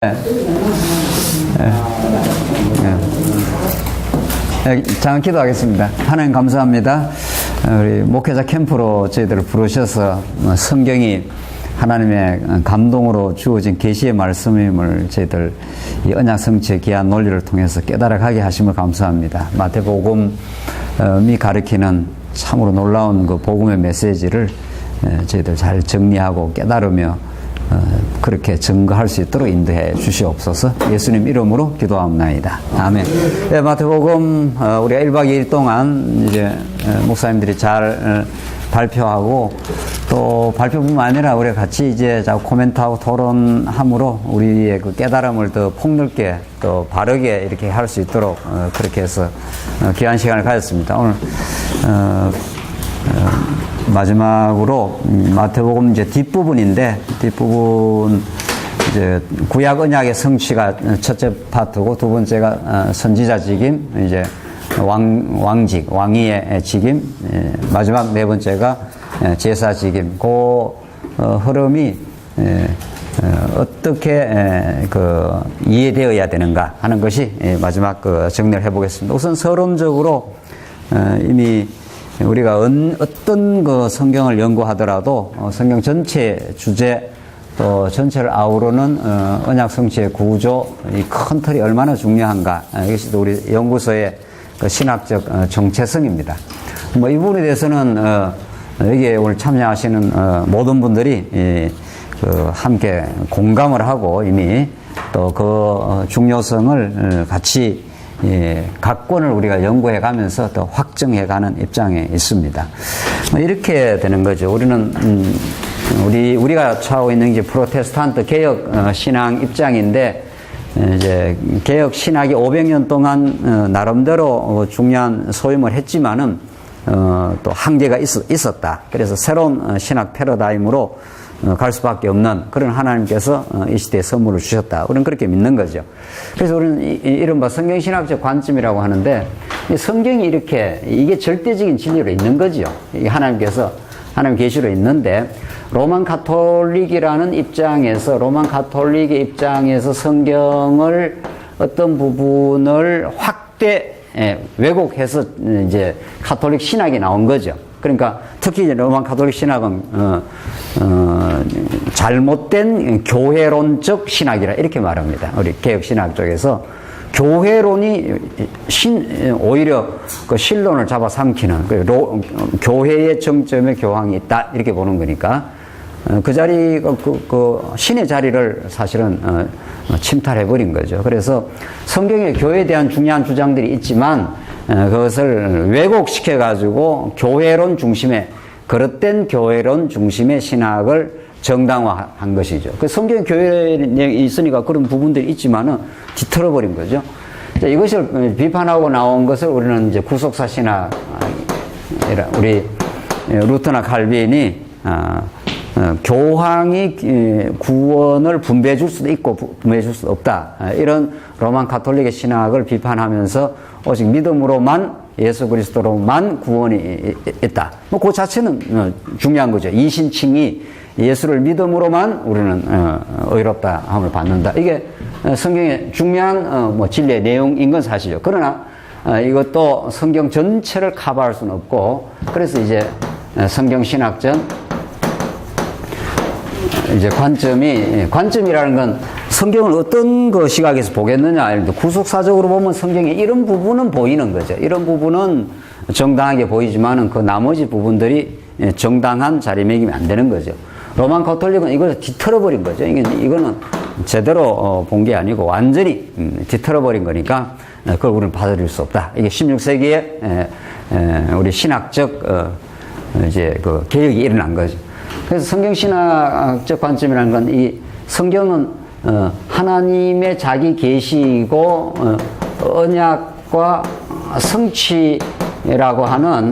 네. 잠깐 기도하겠습니다. 하나님 감사합니다. 우리 목회자 캠프로 저희들을 부르셔서 성경이 하나님의 감동으로 주어진 계시의 말씀임을 저희들 이 언약 성취의 귀한 논리를 통해서 깨달아가게 하심을 감사합니다. 마태복음이 가리키는 참으로 놀라운 그 복음의 메시지를 저희들 잘 정리하고 깨달으며 그렇게 증거할 수 있도록 인도해 주시옵소서. 예수님 이름으로 기도합니다. 아멘. 네, 마태복음 우리가 1박 2일 동안 이제 목사님들이 잘 발표하고 또 발표뿐만 아니라 우리가 같이 이제 자꾸 코멘트하고 토론함으로 우리의 그 깨달음을 더 폭넓게 또 바르게 이렇게 할 수 있도록 그렇게 해서 귀한 시간을 가졌습니다. 오늘 마지막으로 마태복음 이제 뒷부분인데 뒷부분 이제 구약 언약의 성취가 첫째 파트고 두 번째가 선지자 직임 이제 왕직 왕위의 직임 마지막 네 번째가 제사 직임 그 흐름이 어떻게 그 이해되어야 되는가 하는 것이 마지막 그 정리를 해보겠습니다. 우선 서론적으로 이미 우리가 어떤 그 성경을 연구하더라도 성경 전체 주제 또 전체를 아우르는 언약 성취의 구조 이 큰 틀이 얼마나 중요한가 이것이 우리 연구소의 그 신학적 정체성입니다. 뭐 이 부분에 대해서는 여기에 오늘 참여하시는 모든 분들이 그 함께 공감을 하고 이미 또 그 중요성을 같이 각권을 우리가 연구해 가면서 또 확정해 가는 입장에 있습니다. 이렇게 되는 거죠. 우리는, 우리가 처하고 있는 게 프로테스탄트 개혁 신앙 입장인데, 이제 개혁 신학이 500년 동안 나름대로 중요한 소임을 했지만은, 또 한계가 있었다. 그래서 새로운 신학 패러다임으로 갈 수밖에 없는 그런 하나님께서 이 시대에 선물을 주셨다. 우리는 그렇게 믿는 거죠. 그래서 우리는 이른바 성경신학적 관점이라고 하는데 성경이 이렇게 이게 절대적인 진리로 있는 거죠. 하나님께서 하나님 계시로 있는데 로만 가톨릭이라는 입장에서 로만 가톨릭의 입장에서 성경을 어떤 부분을 확대 왜곡해서 이제 가톨릭 신학이 나온 거죠. 그러니까 특히 이제 로만 가톨릭 신학은 잘못된 교회론적 신학이라 이렇게 말합니다. 우리 개혁 신학 쪽에서 교회론이 오히려 그 신론을 잡아삼키는 교회의 정점에 교황이 있다 이렇게 보는 거니까 그 자리 그 신의 자리를 사실은 침탈해 버린 거죠. 그래서 성경에 교회에 대한 중요한 주장들이 있지만 그것을 왜곡시켜 가지고 교회론 중심의 그릇된 교회론 중심의 신학을 정당화한 것이죠. 그 성경 교회에 있으니까 그런 부분들이 있지만은 뒤틀어 버린 거죠. 이것을 비판하고 나온 것을 우리는 이제 구속사 신학, 우리 루터나 칼빈이 교황이 구원을 분배해 줄 수도 있고 분배해 줄 수도 없다. 이런 로만 가톨릭의 신학을 비판하면서 오직 믿음으로만 예수 그리스도로만 구원이 있다. 뭐 그 자체는 중요한 거죠. 이신칭이 예수를 믿음으로만 우리는 의롭다 함을 받는다. 이게 성경의 중요한 뭐 진리의 내용인 건 사실이죠. 그러나 이것도 성경 전체를 커버할 수는 없고 그래서 이제 성경 신학전 이제 관점이라는 건 성경을 어떤 그 시각에서 보겠느냐. 구속사적으로 보면 성경에 이런 부분은 보이는 거죠. 이런 부분은 정당하게 보이지만은 그 나머지 부분들이 정당한 자리매김이 안 되는 거죠. 로만 가톨릭은 이걸 뒤틀어버린 거죠. 이거는 제대로 본 게 아니고 완전히 뒤틀어버린 거니까 그걸 우리는 받아들일 수 없다. 이게 16세기에 우리 신학적 이제 그 개혁이 일어난 거죠. 그래서 성경신학적 관점이라는 건 이 성경은 하나님의 자기 계시이고 언약과 성취라고 하는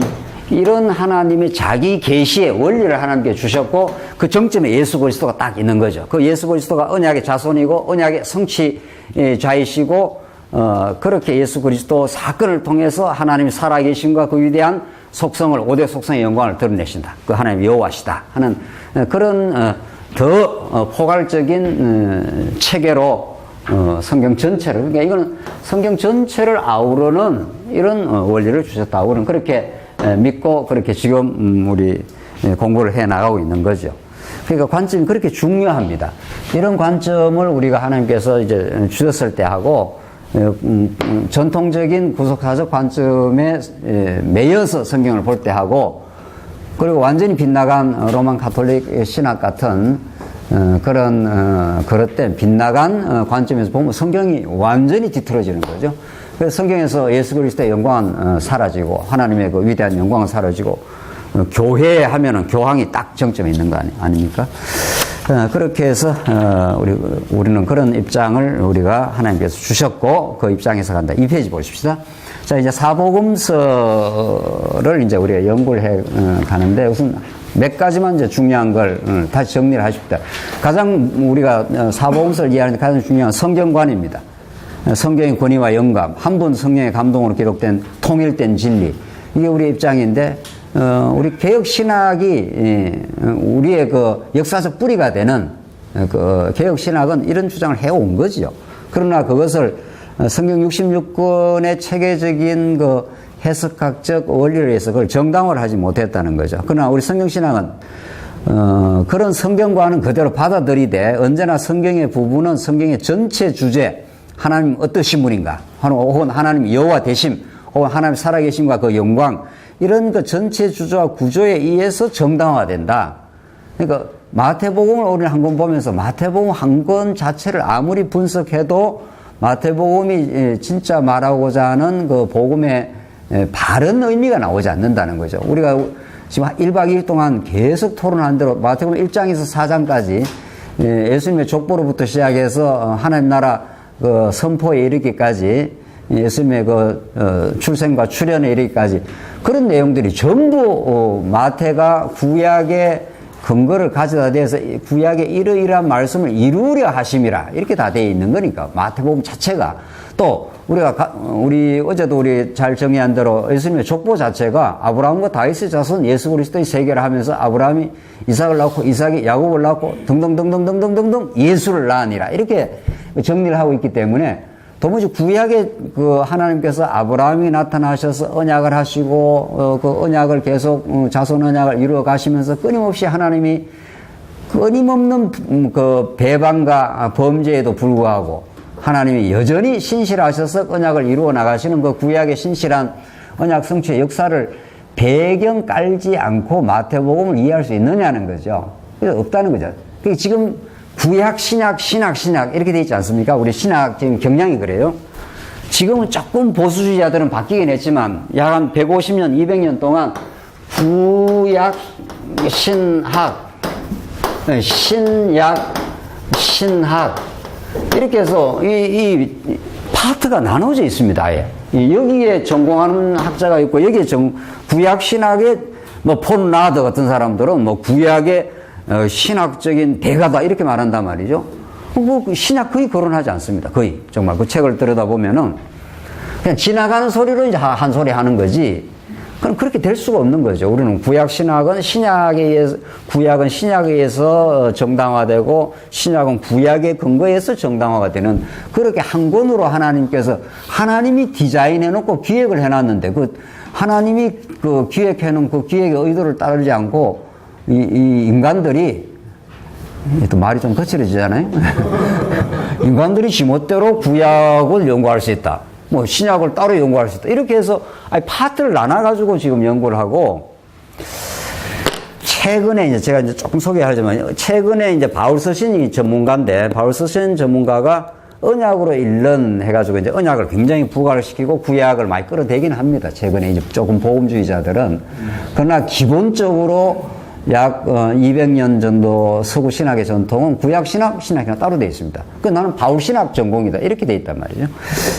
이런 하나님의 자기 계시의 원리를 하나님께 주셨고 그 정점에 예수 그리스도가 딱 있는 거죠. 그 예수 그리스도가 언약의 자손이고 언약의 성취자이시고 그렇게 예수 그리스도 사건을 통해서 하나님이 살아계신과 그 위대한 속성을 5대 속성의 영광을 드러내신다. 그 하나님 여호와시다 하는 그런 더 포괄적인 체계로 성경 전체를, 그러니까 이거는 성경 전체를 아우르는 이런 원리를 주셨다. 우리는 그렇게 믿고 그렇게 지금 우리 공부를 해 나가고 있는 거죠. 그러니까 관점이 그렇게 중요합니다. 이런 관점을 우리가 하나님께서 이제 주셨을 때 하고, 전통적인 구속사적 관점에 매여서 성경을 볼 때 하고, 그리고 완전히 빗나간 로만 가톨릭 신학 같은 그런 그릇된 빗나간 관점에서 보면 성경이 완전히 뒤틀어지는 거죠. 그래서 성경에서 예수 그리스도의 영광은 사라지고 하나님의 그 위대한 영광은 사라지고 교회 하면은 교황이 딱 정점에 있는 거 아닙니까? 그렇게 해서 우리는 그런 입장을 우리가 하나님께서 주셨고 그 입장에서 간다. 이 페이지 보십시다. 자, 이제 사복음서를 이제 우리가 연구를 해 가는데 우선 몇 가지만 이제 중요한 걸 다시 정리를 하십시다. 가장 우리가 사복음서를 이해하는 데 가장 중요한 성경관입니다. 성경의 권위와 영감, 한 분 성령의 감동으로 기록된 통일된 진리, 이게 우리의 입장인데, 우리 개혁 신학이 우리의 그 역사적 뿌리가 되는 그 개혁 신학은 이런 주장을 해온 거지요. 그러나 그것을 성경 66권의 체계적인 그 해석학적 원리를 해서 그걸 정당화를 하지 못했다는 거죠. 그러나 우리 성경 신학은 그런 성경과는 그대로 받아들이되 언제나 성경의 부분은 성경의 전체 주제, 하나님 어떠신 분인가, 혹은 하나님 여호와 되심, 혹은 하나님 살아계심과 그 영광, 이런 그 전체 주제와 구조에 의해서 정당화된다. 그러니까 마태복음을 우리는 한 권 보면서 마태복음 한 권 자체를 아무리 분석해도 마태복음이 진짜 말하고자 하는 그 복음의 바른 의미가 나오지 않는다는 거죠. 우리가 지금 1박 2일 동안 계속 토론한 대로 마태복음 1장에서 4장까지 예수님의 족보로부터 시작해서 하나님 나라 그 선포에 이르기까지, 예수님의 그 출생과 출현에 이르기까지 그런 내용들이 전부 마태가 구약의 근거를 가져다 대해서 구약의 이러이러한 말씀을 이루려 하심이라 이렇게 다 되어 있는 거니까 마태복음 자체가. 또 우리 어제도 우리 잘 정의한 대로 예수님의 족보 자체가 아브라함과 다윗의 자손 예수 그리스도의 세계를 하면서 아브라함이 이삭을 낳고 이삭이 야곱을 낳고 등등등등등등등등 예수를 낳으니라 이렇게 정리를 하고 있기 때문에 도무지 구약에 그 하나님께서 아브라함이 나타나셔서 언약을 하시고 그 언약을 계속 자손 언약을 이루어 가시면서 끊임없이 하나님이 끊임없는 그 배반과 범죄에도 불구하고 하나님이 여전히 신실하셔서 언약을 이루어 나가시는 그 구약의 신실한 언약 성취의 역사를 배경 깔지 않고 마태복음을 이해할 수 있느냐는 거죠. 그래서 없다는 거죠. 지금 구약, 신약, 신약, 신약 이렇게 돼 있지 않습니까? 우리 신학 지금 경향이 그래요. 지금은 조금 보수주의자들은 바뀌긴 했지만 약 한 150년, 200년 동안 구약, 신학, 신약, 신학 이렇게 해서 이 파트가 나눠져 있습니다. 아예. 여기에 전공하는 학자가 있고 여기에 구약 신학의 뭐 폰 라더 같은 사람들은 뭐 구약의 신학적인 대가다 이렇게 말한단 말이죠. 뭐 신약 거의 거론하지 않습니다. 거의 정말 그 책을 들여다보면은 그냥 지나가는 소리로 이제 한 소리 하는 거지. 그럼 그렇게 될 수가 없는 거죠. 우리는 구약 신학은 구약은 신약에 의해서 정당화되고 신약은 구약의 근거에 서 정당화가 되는 그렇게 한 권으로 하나님이 디자인해 놓고 기획을 해 놨는데 그 하나님이 그 기획해 놓은 그 기획의 의도를 따르지 않고 이 인간들이 또 말이 좀 거칠어지잖아요. 인간들이 지멋대로 구약을 연구할 수 있다. 뭐 신약을 따로 연구할 수 있다. 이렇게 해서 파트를 나눠가지고 지금 연구를 하고 최근에 이제 제가 이제 조금 소개하자면 최근에 이제 바울 서신이 전문가인데 바울 서신 전문가가 언약으로 1년 해가지고 이제 언약을 굉장히 부각을 시키고 구약을 많이 끌어대긴 합니다. 최근에 이제 조금 복음주의자들은. 그러나 기본적으로 약 200년 정도 서구 신학의 전통은 구약 신학, 신학 따로 되어 있습니다. 그 나는 바울 신학 전공이다 이렇게 되어 있단 말이죠.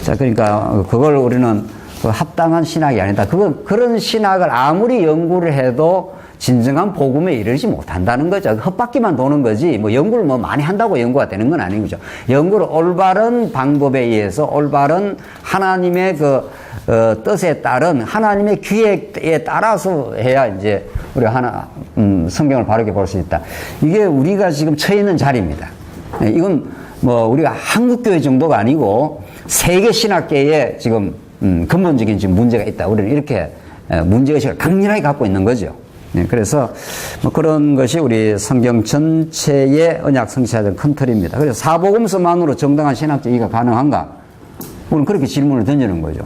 자, 그러니까 그걸 우리는 합당한 신학이 아니다. 그런 신학을 아무리 연구를 해도 진정한 복음에 이르지 못한다는 거죠. 헛바퀴만 도는 거지, 뭐 연구를 뭐 많이 한다고 연구가 되는 건 아닌 거죠. 연구를 올바른 방법에 의해서 올바른 하나님의 뜻에 따른 하나님의 기획에 따라서 해야 이제 우리가 성경을 바르게 볼 수 있다. 이게 우리가 지금 처해 있는 자리입니다. 이건 뭐 우리가 한국교회 정도가 아니고 세계 신학계에 지금 근본적인 지금 문제가 있다. 우리는 이렇게 문제의식을 강렬하게 갖고 있는 거죠. 그래서 뭐 그런 것이 우리 성경 전체의 언약 성취하던 큰 틀입니다. 그래서 사복음서만으로 정당한 신학적 이해가 가능한가? 우리는 그렇게 질문을 던지는 거죠.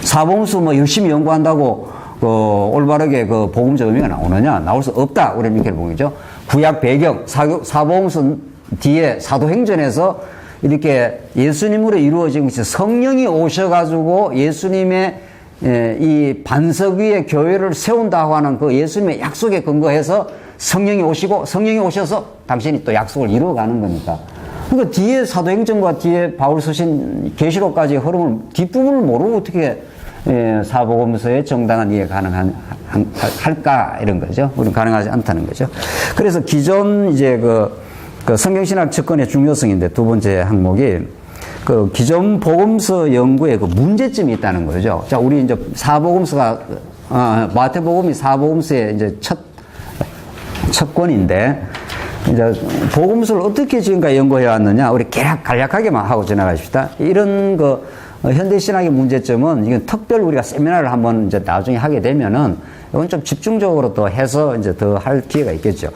사복음서 뭐 열심히 연구한다고 올바르게 그 복음적 의미가 나오느냐? 나올 수 없다. 우리는 이렇게 보는 거죠. 구약 배경, 사복음서 뒤에 사도행전에서 이렇게 예수님으로 이루어진 것이 성령이 오셔가지고 예수님의 이 반석 위에 교회를 세운다고 하는 그 예수님의 약속에 근거해서 성령이 오시고 성령이 오셔서 당신이 또 약속을 이루어가는 거니까. 그러니까 뒤에 사도행전과 뒤에 바울 서신 계시록까지의 흐름을 뒷부분을 모르고 어떻게 사복음서의 정당한 이해 가능할까 이런 거죠. 우리는 가능하지 않다는 거죠. 그래서 기존 이제 그 성경신학 접근의 중요성인데 두 번째 항목이 그 기존 복음서 연구에 그 문제점이 있다는 거죠. 자, 우리 이제 사복음서가 마태복음이 사복음서의 이제 첫 권인데 이제 복음서를 어떻게 지금까지 연구해 왔느냐, 우리 간략하게만 하고 지나가십시다. 이런 그 현대신학의 문제점은 이건 특별 우리가 세미나를 한번 이제 나중에 하게 되면은 이건 좀 집중적으로 또 해서 이제 더 할 기회가 있겠죠.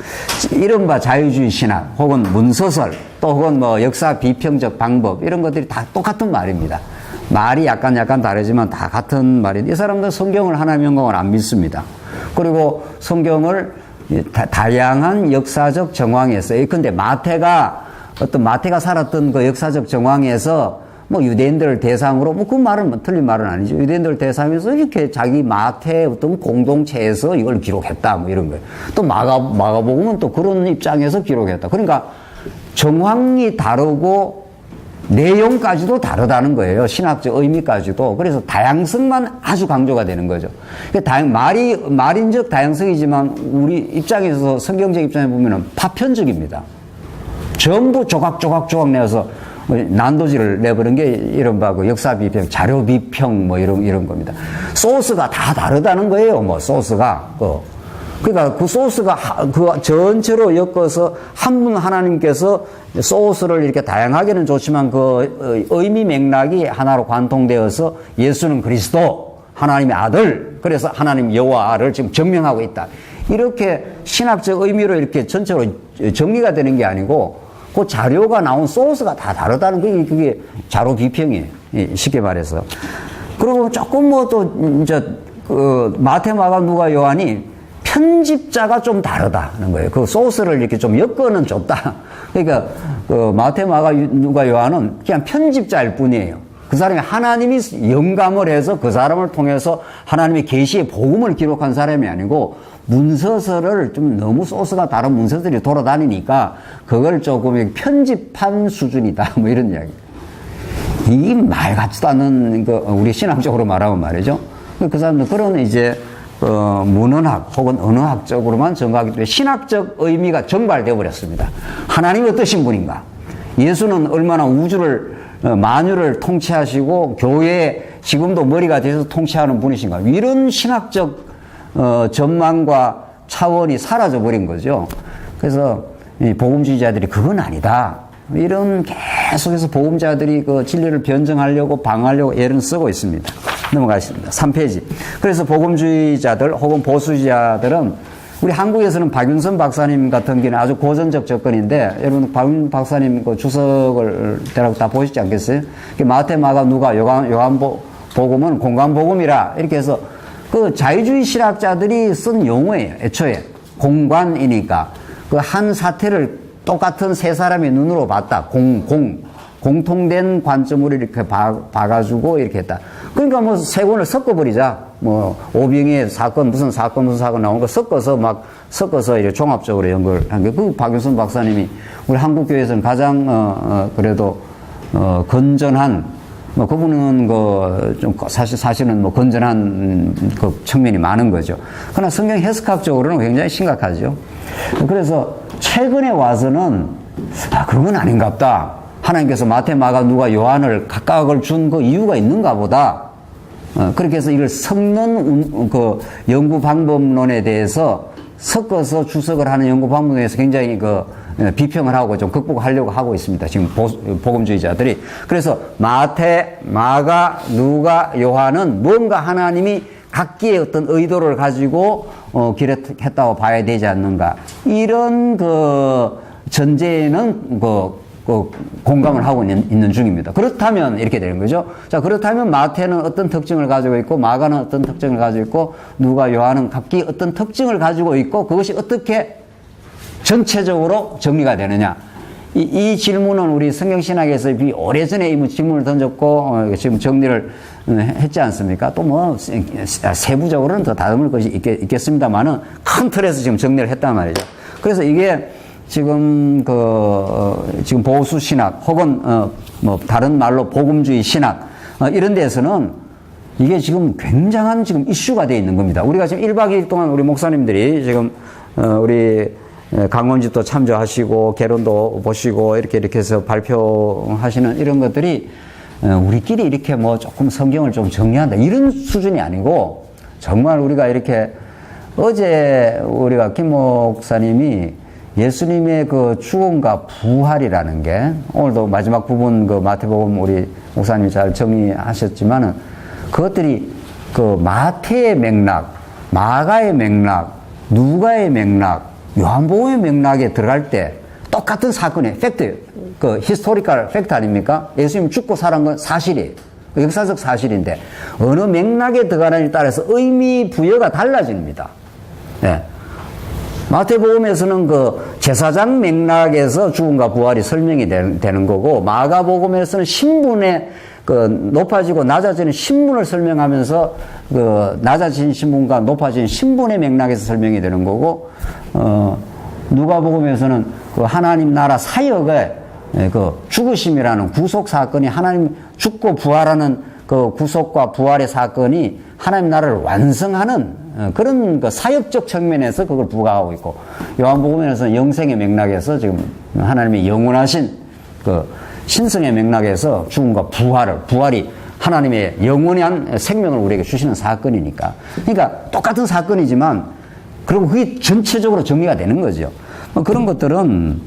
이른바 자유주의 신학 혹은 문서설 또 혹은 뭐 역사 비평적 방법 이런 것들이 다 똑같은 말입니다. 말이 약간 다르지만 다 같은 말인데 이 사람들은 성경을 하나님의 영광을 안 믿습니다. 그리고 성경을 다양한 역사적 정황에서 예컨대 마태가 살았던 그 역사적 정황에서 뭐 유대인들을 대상으로 뭐 그 말은 뭐 틀린 말은 아니죠. 유대인들을 대상해서 이렇게 자기 마태의 어떤 공동체에서 이걸 기록했다 뭐 이런 거예요. 또 마가복음은 또 그런 입장에서 기록했다. 그러니까 정황이 다르고 내용까지도 다르다는 거예요. 신학적 의미까지도. 그래서 다양성만 아주 강조가 되는 거죠. 말인적 다양성이지만 우리 입장에서 성경적 입장에 보면은 파편적입니다. 전부 조각 내어서 난도질을 내버린 게 이른바 그 역사 비평, 자료 비평 뭐 이런 겁니다. 소스가 다 다르다는 거예요. 뭐 소스가 그러니까 그 소스가 그 전체로 엮어서 한 분 하나님께서 소스를 이렇게 다양하게는 좋지만 그 의미 맥락이 하나로 관통되어서 예수는 그리스도 하나님의 아들, 그래서 하나님 여호와를 지금 증명하고 있다. 이렇게 신학적 의미로 이렇게 전체로 정리가 되는 게 아니고 그 자료가 나온 소스가 다 다르다는 게 그게 자료 비평이에요. 쉽게 말해서. 그리고 조금 뭐 또 이제 그 마태, 마가, 누가, 요한이 편집자가 좀 다르다는 거예요. 그 소스를 이렇게 좀 엮어는 줬다. 그러니까 그 마태, 마가, 누가, 요한은 그냥 편집자일 뿐이에요. 그 사람이 하나님이 영감을 해서 그 사람을 통해서 하나님의 계시의 복음을 기록한 사람이 아니고 문서서를 좀 너무 소스가 다른 문서들이 돌아다니니까 그걸 조금 편집한 수준이다. 뭐 이런 이야기. 이 말 같지도 않은 거 우리 신학적으로 말하면 말이죠. 그 사람들 그런 이제 문헌학 혹은 언어학적으로만 정하기 때문에 신학적 의미가 정발되어 버렸습니다. 하나님이 어떠신 분인가? 예수는 얼마나 우주를 만유를 통치하시고 교회에 지금도 머리가 돼서 통치하는 분이신가? 이런 신학적 전망과 차원이 사라져 버린 거죠. 그래서 복음주의자들이 그건 아니다. 이런 계속해서 복음자들이 그 진리를 변증하려고 방어하려고 애를 쓰고 있습니다. 넘어가겠습니다. 3페이지. 그래서 복음주의자들 혹은 보수주의자들은 우리 한국에서는 박윤선 박사님 같은 경우는 아주 고전적 접근인데 여러분 박윤선 박사님 그 주석을 대략 다 보시지 않겠어요? 마태, 마가, 누가, 요한복음은 공관복음이라 이렇게 해서 그 자유주의 신학자들이 쓴 용어예요. 애초에 공관이니까 그 한 사태를 똑같은 세 사람의 눈으로 봤다. 공통된 관점으로 이렇게 봐가지고 이렇게 했다. 그러니까 뭐 세 권을 섞어버리자. 뭐 오병이의 사건 무슨 사건 나온 거 섞어서 이렇게 종합적으로 연구한 게 그 박윤선 박사님이 우리 한국교회에서는 가장 그래도 건전한 뭐 그분은 좀 사실은 뭐 건전한 그 측면이 많은 거죠. 그러나 성경 해석학적으로는 굉장히 심각하죠. 그래서 최근에 와서는 그건 아닌갑다. 하나님께서 마태, 마가, 누가, 요한을 각각을 준 그 이유가 있는가 보다. 그렇게 해서 이걸 섞는 그 연구 방법론에 대해서 섞어서 주석을 하는 연구 방법에 대해서 굉장히 비평을 하고 좀 극복하려고 하고 있습니다. 지금 복음주의자들이. 그래서 마태, 마가, 누가, 요한은 뭔가 하나님이 각기의 어떤 의도를 가지고 기록했다고 봐야 되지 않는가. 이런 그 전제에는 공감을 하고 있는 중입니다. 그렇다면 이렇게 되는 거죠. 자, 그렇다면 마태는 어떤 특징을 가지고 있고, 마가는 어떤 특징을 가지고 있고, 누가, 요한은 각기 어떤 특징을 가지고 있고, 그것이 어떻게 전체적으로 정리가 되느냐. 이 질문은 우리 성경신학에서 오래전에 이 질문을 던졌고, 지금 정리를 했지 않습니까? 또 뭐, 세부적으로는 더 다듬을 것이 있겠습니다만은, 큰 틀에서 지금 정리를 했단 말이죠. 그래서 이게 지금 지금 보수 신학 혹은 뭐 다른 말로 복음주의 신학 이런 데서는 이게 지금 굉장한 지금 이슈가 되어 있는 겁니다. 우리가 지금 1박 2일 동안 우리 목사님들이 지금 우리 강원집도 참조하시고 개론도 보시고 이렇게 해서 발표하시는 이런 것들이 우리끼리 이렇게 뭐 조금 성경을 좀 정리한다 이런 수준이 아니고 정말 우리가 이렇게 어제 우리가 김 목사님이 예수님의 그 죽음과 부활이라는 게 오늘도 마지막 부분 그 마태복음 우리 목사님이 잘 정리하셨지만은 그것들이 그 마태의 맥락, 마가의 맥락, 누가의 맥락, 요한복음의 맥락에 들어갈 때 똑같은 사건의 팩트, 그 히스토리컬 팩트 아닙니까? 예수님 죽고 살아난 건 사실이에요. 역사적 사실인데 어느 맥락에 들어가느냐에 따라서 의미 부여가 달라집니다. 네. 마태복음에서는 그 제사장 맥락에서 죽음과 부활이 설명이 되는 거고, 마가복음에서는 신분의 그 높아지고 낮아지는 신분을 설명하면서 그 낮아진 신분과 높아진 신분의 맥락에서 설명이 되는 거고, 누가복음에서는 그 하나님 나라 사역의 그 죽으심이라는 구속 사건이 하나님 죽고 부활하는 그 구속과 부활의 사건이 하나님 나라를 완성하는 그런 그 사역적 측면에서 그걸 부각하고 있고, 요한복음에서는 영생의 맥락에서 지금 하나님의 영원하신 그 신성의 맥락에서 죽음과 부활이 하나님의 영원한 생명을 우리에게 주시는 사건이니까. 그러니까 똑같은 사건이지만, 그리고 그게 전체적으로 정리가 되는 거죠. 뭐 그런 것들은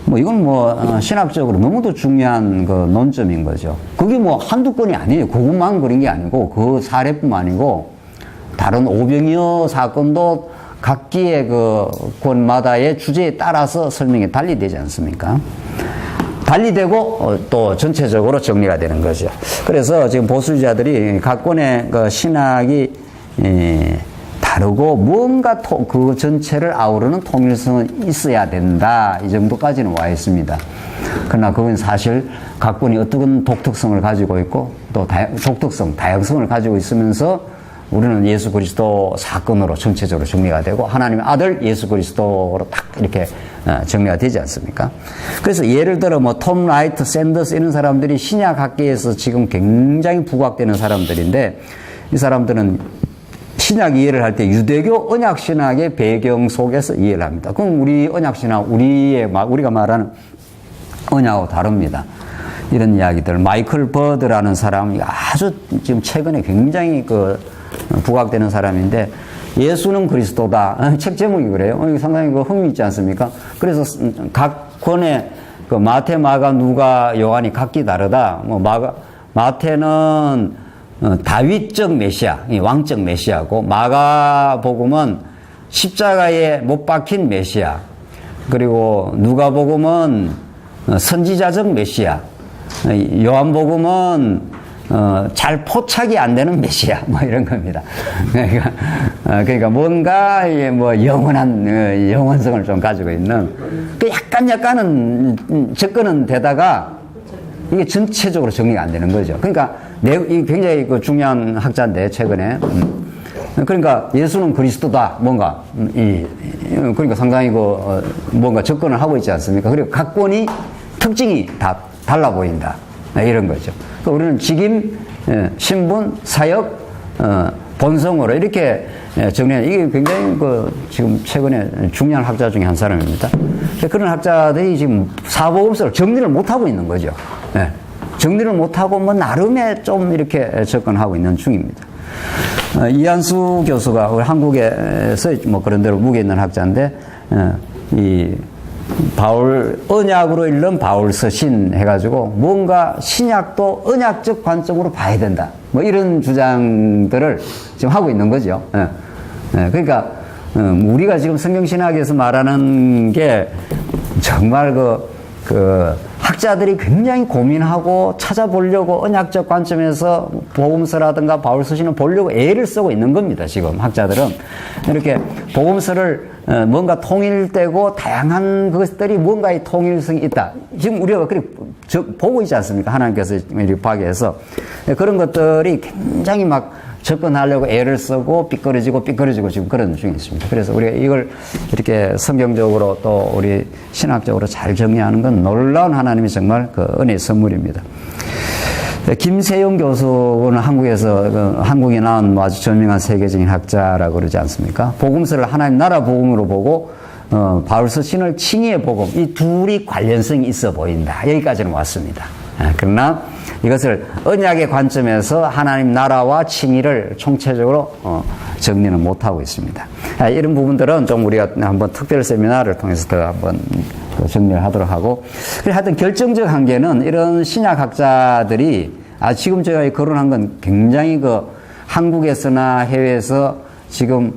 뭐 이건 뭐 신학적으로 너무도 중요한 그 논점인 거죠. 그게 뭐 한두 건이 아니에요. 그것만 그런 게 아니고 그 사례뿐만 아니고 다른 오병이어 사건도 각기의 그 권마다의 주제에 따라서 설명이 달리되지 않습니까? 달리되고 또 전체적으로 정리가 되는 거죠. 그래서 지금 보수주의자들이 각 권의 그 신학이 다르고 뭔가 그 전체를 아우르는 통일성은 있어야 된다. 이 정도까지는 와 있습니다. 그러나 그건 사실 각 권이 어떤 독특성을 가지고 있고 또 다양성을 가지고 있으면서 우리는 예수 그리스도 사건으로 전체적으로 정리가 되고 하나님의 아들 예수 그리스도로 딱 이렇게 정리가 되지 않습니까? 그래서 예를 들어 뭐 톰 라이트, 샌더스 이런 사람들이 신약학계에서 지금 굉장히 부각되는 사람들인데 이 사람들은 신약 이해를 할 때 유대교 언약 신학의 배경 속에서 이해를 합니다. 그럼 우리 언약 신학, 우리가 말하는 언약하고 다릅니다. 이런 이야기들. 마이클 버드라는 사람이 아주 지금 최근에 굉장히 부각되는 사람인데 예수는 그리스도다. 책 제목이 그래요. 상당히 흥미있지 않습니까? 그래서 각 권의 마태, 마가, 누가, 요한이 각기 다르다. 마태는 다윗적 메시아, 왕적 메시아고, 마가복음은 십자가에 못 박힌 메시아, 그리고 누가복음은 선지자적 메시아, 요한복음은 잘 포착이 안 되는 메시아, 뭐 이런 겁니다. 그러니까 뭔가 뭐 영원한 영원성을 좀 가지고 있는 약간은 접근은 되다가 이게 전체적으로 정리가 안 되는 거죠. 그러니까 이 굉장히 중요한 학자인데 최근에 그러니까 예수는 그리스도다 뭔가 그러니까 상당히 뭔가 접근을 하고 있지 않습니까? 그리고 각 권이 특징이 다 달라 보인다 이런 거죠. 그러니까 우리는 직임, 신분, 사역, 본성으로 이렇게 정리하는 이게 굉장히 지금 최근에 중요한 학자 중에 한 사람입니다. 그런 학자들이 지금 사복음서를 정리를 못 하고 있는 거죠. 네. 정리를 못하고 뭐 나름의 좀 이렇게 접근하고 있는 중입니다. 이한수 교수가 우리 한국에서 뭐 그런 대로 무게 있는 학자인데 이 언약으로 읽는 바울 서신 해가지고 뭔가 신약도 언약적 관점으로 봐야 된다. 뭐 이런 주장들을 지금 하고 있는 거죠. 그러니까 우리가 지금 성경신학에서 말하는 게 정말 그 학자들이 굉장히 고민하고 찾아보려고 언약적 관점에서 복음서라든가 바울 서신을 보려고 애를 쓰고 있는 겁니다. 지금 학자들은 이렇게 복음서를 뭔가 통일되고 다양한 것들이 뭔가의 통일성이 있다. 지금 우리가 그렇게 보고 있지 않습니까? 하나님께서 이렇게 파괴해서 그런 것들이 굉장히 막 접근하려고 애를 쓰고 삐끄러지고 지금 그런 중에 있습니다. 그래서 우리가 이걸 이렇게 성경적으로 또 우리 신학적으로 잘 정리하는 건 놀라운 하나님이 정말 그 은혜의 선물입니다. 김세용 교수는 한국에 나온 아주 저명한 세계적인 학자라고 그러지 않습니까? 복음서를 하나님 나라 복음으로 보고 바울서 신을 칭의의 복음, 이 둘이 관련성이 있어 보인다. 여기까지는 왔습니다. 그러나 이것을 언약의 관점에서 하나님 나라와 칭의를 총체적으로 정리는 못하고 있습니다. 이런 부분들은 좀 우리가 한번 특별 세미나를 통해서 더 한번 정리를 하도록 하고, 하여튼 결정적 한계는 이런 신약학자들이 지금 제가 거론한 건 굉장히 한국에서나 해외에서 지금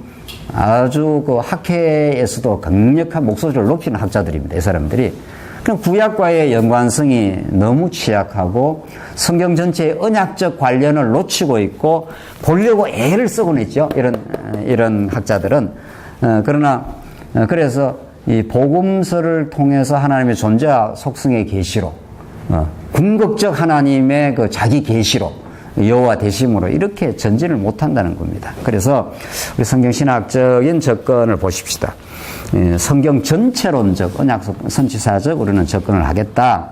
아주 학회에서도 강력한 목소리를 높이는 학자들입니다. 이 사람들이. 그럼 구약과의 연관성이 너무 취약하고 성경 전체의 언약적 관련을 놓치고 있고 보려고 애를 쓰곤 있죠. 이런 학자들은. 그러나 그래서 이 복음서를 통해서 하나님의 존재와 속성의 계시로, 궁극적 하나님의 그 자기 계시로, 여호와 되심으로 이렇게 전진을 못한다는 겁니다. 그래서 우리 성경신학적인 접근을 보십시다. 성경 전체론적, 언약 선지사적 우리는 접근을 하겠다.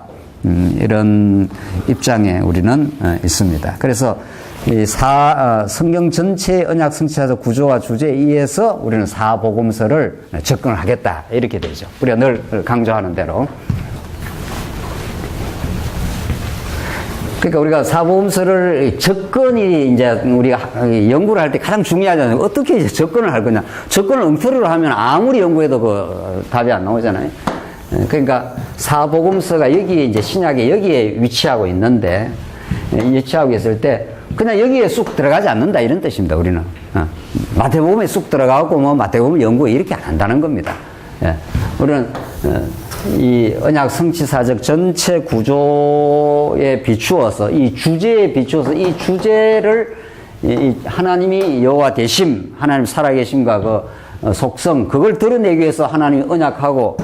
이런 입장에 우리는 있습니다. 그래서 성경 전체의 언약 선지사적 구조와 주제에 의해서 우리는 사복음서를 접근을 하겠다. 이렇게 되죠. 우리가 늘 강조하는 대로. 그러니까 우리가 사복음서를 접근이 이제 우리가 연구를 할 때 가장 중요하잖아요. 어떻게 이제 접근을 할 거냐. 접근을 엉터리로 하면 아무리 연구해도 답이 안 나오잖아요. 그러니까 사복음서가 여기에 이제 신약에 여기에 위치하고 있는데, 위치하고 있을 때 그냥 여기에 쑥 들어가지 않는다 이런 뜻입니다. 우리는 마태복음에 쑥 들어가고 뭐 마태복음 연구 이렇게 안 한다는 겁니다. 우리는 이 언약 성취사적 전체 구조에 비추어서 이 주제에 비추어서 이 주제를 이 하나님이 여호와 되심, 하나님 살아계심과 그 속성, 그걸 드러내기 위해서 하나님이 언약하고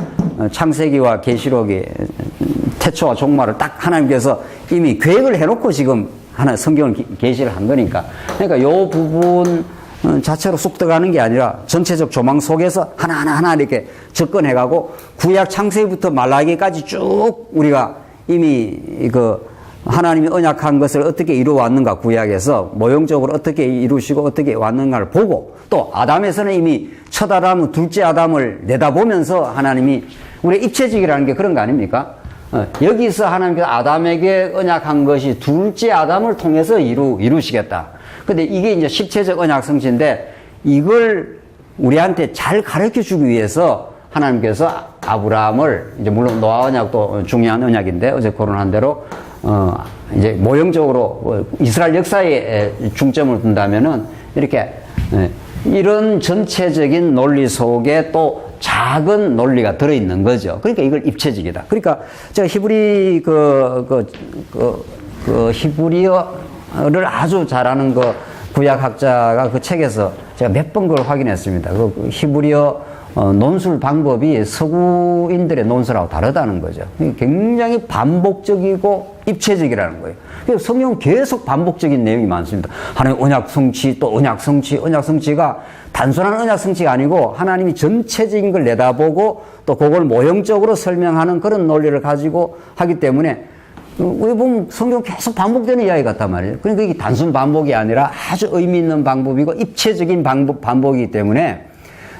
창세기와 계시록이 태초와 종말을 딱 하나님께서 이미 계획을 해놓고 지금 성경을 계시를 한 거니까. 그러니까 요 부분 자체로 쑥 들어가는 게 아니라 전체적 조망 속에서 하나하나 이렇게 접근해가고 구약 창세기부터 말라기까지 쭉 우리가 이미 하나님이 언약한 것을 어떻게 이루어왔는가, 구약에서 모형적으로 어떻게 이루시고 어떻게 왔는가를 보고, 또 아담에서는 이미 첫 아담, 둘째 아담을 내다보면서 하나님이 우리의 입체적이라는 게 그런 거 아닙니까? 여기서 하나님께서 아담에게 언약한 것이 둘째 아담을 통해서 이루시겠다. 근데 이게 이제 실체적 언약 성취인데, 이걸 우리한테 잘 가르쳐 주기 위해서 하나님께서 아브라함을, 이제 물론 노아 언약도 중요한 언약인데 어제 거론한 대로 이제 모형적으로 이스라엘 역사에 중점을 둔다면은 이렇게 이런 전체적인 논리 속에 또 작은 논리가 들어있는 거죠. 그러니까 이걸 입체적이다. 그러니까 제가 히브리 히브리어를 아주 잘하는 구약학자가 그 책에서 제가 몇 번 그걸 확인했습니다. 그 히브리어 논술 방법이 서구인들의 논술하고 다르다는 거죠. 굉장히 반복적이고 입체적이라는 거예요. 그래서 성경은 계속 반복적인 내용이 많습니다. 하나님 언약 성취, 또 언약 성취, 언약 성취가 단순한 언약 성취가 아니고 하나님이 전체적인 걸 내다보고 또 그걸 모형적으로 설명하는 그런 논리를 가지고 하기 때문에 우리 보면 성경 계속 반복되는 이야기 같단 말이에요. 그러니까 이게 단순 반복이 아니라 아주 의미 있는 방법이고 입체적인 반복이기 때문에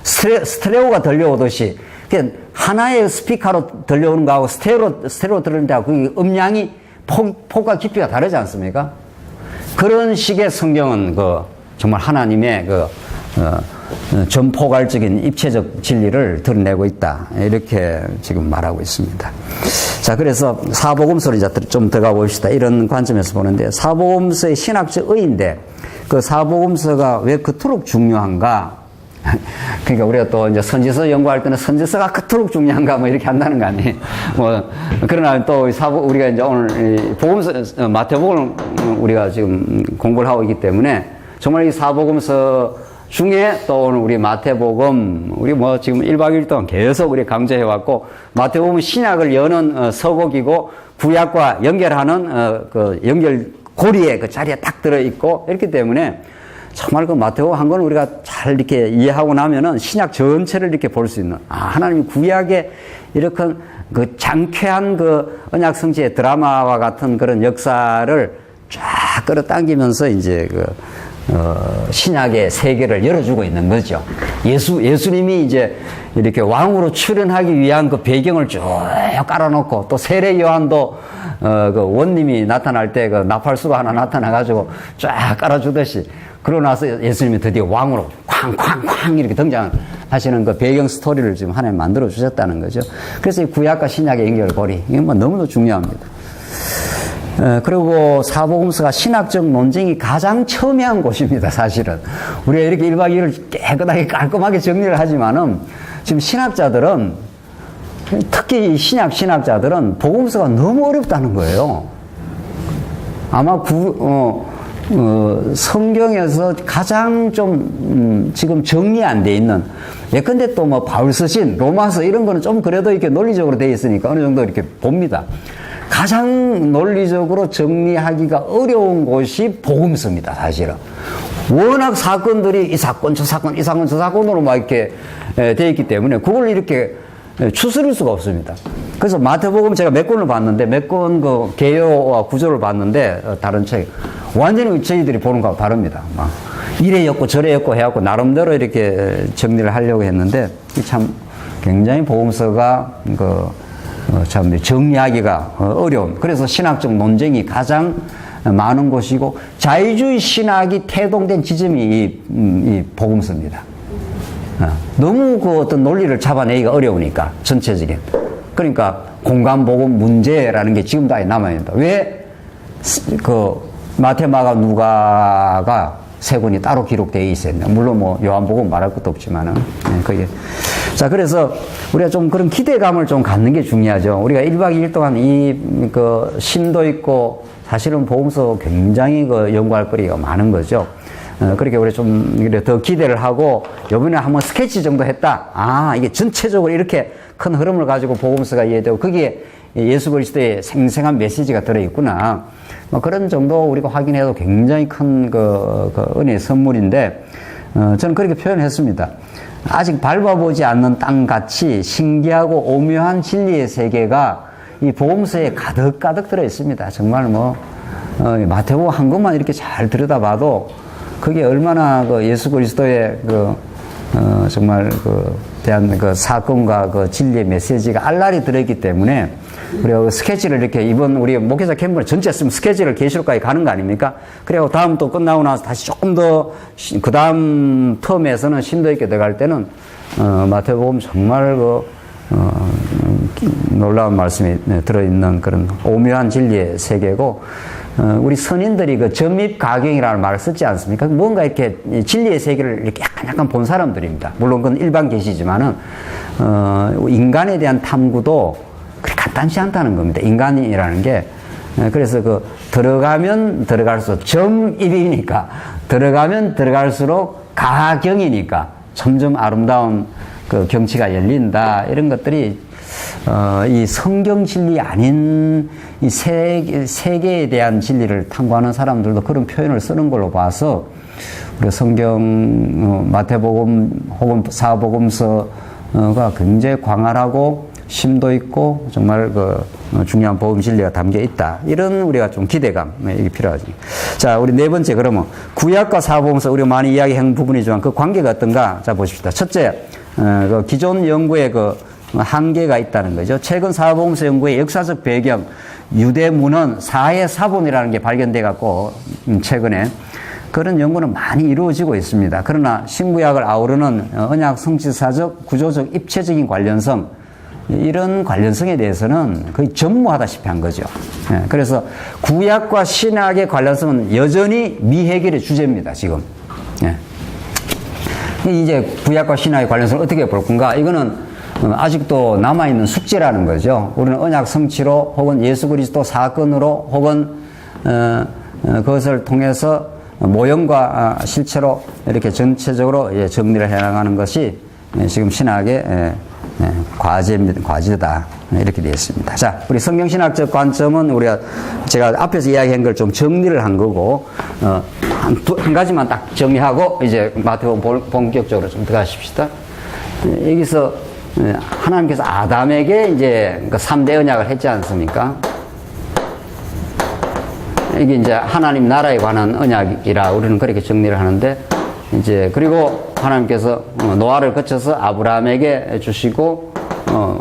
스테레오가 들려오듯이 그냥 하나의 스피커로 들려오는 거하고 스테레오 들리는 데하고 그 음량이 폭과 깊이가 다르지 않습니까? 그런 식의 성경은 정말 하나님의 전포괄적인 입체적 진리를 드러내고 있다. 이렇게 지금 말하고 있습니다. 자, 그래서 사복음서로 이제 좀 들어가 봅시다. 이런 관점에서 보는데, 사복음서의 신학적 의의인데, 그 사복음서가 왜 그토록 중요한가? 그러니까 우리가 또 이제 선지서 연구할 때는 선지서가 그토록 중요한가 뭐 이렇게 한다는 거 아니에요. 뭐 그러나 또 우리가 이제 오늘 복음서 마태복음을 우리가 지금 공부를 하고 있기 때문에 정말 이 사복음서 중에 또 오늘 우리 마태복음 우리 뭐 지금 1박 2일 동안 계속 우리 강조해 왔고, 마태복음은 신약을 여는 서곡이고 구약과 연결하는 그 연결고리에 그 자리에 딱 들어 있고, 이렇기 때문에 정말 그 마태복음 한 권 우리가 잘 이렇게 이해하고 나면은 신약 전체를 이렇게 볼 수 있는, 하나님 구약의 이렇게 그 장쾌한 그 언약 성취의 드라마와 같은 그런 역사를 쫙 끌어당기면서 이제 신약의 세계를 열어주고 있는 거죠. 예수님이 이제 이렇게 왕으로 출현하기 위한 그 배경을 쭉 깔아놓고, 또 세례 요한도 그 원님이 나타날 때 그 나팔수가 하나 나타나가지고 쫙 깔아주듯이, 그러고 나서 예수님이 드디어 왕으로 쾅쾅쾅 이렇게 등장하시는 그 배경 스토리를 지금 하나님 만들어 주셨다는 거죠. 그래서 이 구약과 신약의 연결고리, 이건 뭐 너무도 중요합니다. 그리고 사복음서가 신학적 논쟁이 가장 첨예한 곳입니다, 사실은. 우리가 이렇게 1박 2일을 깨끗하게 깔끔하게 정리를 하지만은, 지금 신학자들은, 특히 신학자들은 복음서가 너무 어렵다는 거예요. 아마 성경에서 가장 좀, 지금 정리 안 돼 있는, 예컨대 또 뭐 바울서신, 로마서 이런 거는 좀 그래도 이렇게 논리적으로 돼 있으니까 어느 정도 이렇게 봅니다. 가장 논리적으로 정리하기가 어려운 곳이 복음서입니다, 사실은. 워낙 사건들이 이 사건, 저 사건, 이 사건, 저 사건으로 막 이렇게 돼 있기 때문에 그걸 이렇게 추스릴 수가 없습니다. 그래서 마태복음 제가 몇 권을 봤는데, 몇 권 그 개요와 구조를 봤는데, 다른 책. 완전히 저희들이 보는 거하고 다릅니다. 막 이래였고 저래였고 해갖고 나름대로 이렇게 정리를 하려고 했는데, 참 굉장히 복음서가 참 정리하기가 어려운, 그래서 신학적 논쟁이 가장 많은 곳이고, 자유주의 신학이 태동된 지점이 이 복음서입니다. 너무 그 어떤 논리를 잡아내기가 어려우니까, 전체적인. 그러니까 공간복음 문제라는 게 지금도 아예 남아있다. 왜 마태, 마가, 누가가 세 권이 따로 기록되어 있었냐. 물론 뭐 요한복음 말할 것도 없지만은, 그게. 자, 그래서 우리가 좀 그런 기대감을 좀 갖는 게 중요하죠. 우리가 1박 2일 동안 심도 있고, 사실은 복음서 굉장히 연구할 거리가 많은 거죠. 그렇게 우리 좀 더 기대를 하고, 요번에 한번 스케치 정도 했다. 이게 전체적으로 이렇게 큰 흐름을 가지고 복음서가 이해되고, 거기에 예수 그리스도의 생생한 메시지가 들어있구나. 뭐 그런 정도 우리가 확인해도 굉장히 큰 은혜의 선물인데, 저는 그렇게 표현했습니다. 아직 밟아보지 않는 땅같이 신기하고 오묘한 진리의 세계가 이 복음서에 가득가득 들어있습니다. 정말 마태복음 한 것만 이렇게 잘 들여다봐도 그게 얼마나 예수 그리스도의 정말 대한 사건과 진리의 메시지가 알랄이 들어있기 때문에, 우리가 스케치를 이렇게 이번 우리 목회자 캠프를 전체 했으면 스케치를 계시록까지 가는 거 아닙니까? 그리고 다음 또 끝나고 나서 다시 조금 더 그 다음 텀에서는 심도 있게 들어갈 때는 마태복음 정말 놀라운 말씀이 들어있는 그런 오묘한 진리의 세계고, 우리 선인들이 점입가경이라는 말을 썼지 않습니까? 뭔가 이렇게 진리의 세계를 이렇게 약간 본 사람들입니다. 물론 그건 일반 계시지만은, 인간에 대한 탐구도 그렇게 간단치 않다는 겁니다. 인간이라는 게. 그래서 들어가면 들어갈수록 점입이니까, 들어가면 들어갈수록 가경이니까 점점 아름다운 경치가 열린다. 이런 것들이 이 성경 진리 아닌 이 세계에 대한 진리를 탐구하는 사람들도 그런 표현을 쓰는 걸로 봐서, 우리 성경 마태복음 혹은 사복음서가 굉장히 광활하고 심도 있고 정말 중요한 복음 진리가 담겨 있다. 이런 우리가 좀 기대감이 필요하지. 자, 우리 네 번째, 그러면 구약과 사복음서 우리가 많이 이야기한 부분이지만 그 관계가 어떤가? 자, 보십시다. 첫째, 기존 연구의 한계가 있다는 거죠. 최근 사복음서 연구의 역사적 배경, 유대 문헌 사회 사본이라는 게 발견돼 갖고 최근에 그런 연구는 많이 이루어지고 있습니다. 그러나 신구약을 아우르는 언약 성취사적, 구조적, 입체적인 관련성, 이런 관련성에 대해서는 거의 전무하다시피 한 거죠. 그래서 구약과 신약의 관련성은 여전히 미해결의 주제입니다, 지금. 이제 구약과 신약의 관련성을 어떻게 볼 건가? 이거는 아직도 남아있는 숙제라는 거죠. 우리는 언약 성취로 혹은 예수 그리스도 사건으로 혹은 그것을 통해서 모형과 실체로 이렇게 전체적으로 정리를 해나가는 것이 지금 신학의 과제다. 이렇게 되어 있습니다. 자, 우리 성경신학적 관점은 제가 앞에서 이야기한 걸 좀 정리를 한 거고, 한 가지만 딱 정리하고, 이제 마태복음 본격적으로 좀 들어가십시다. 여기서 하나님께서 아담에게 이제 3대 언약을 했지 않습니까? 이게 이제 하나님 나라에 관한 언약이라 우리는 그렇게 정리를 하는데, 이제, 그리고 하나님께서 노아를 거쳐서 아브라함에게 주시고,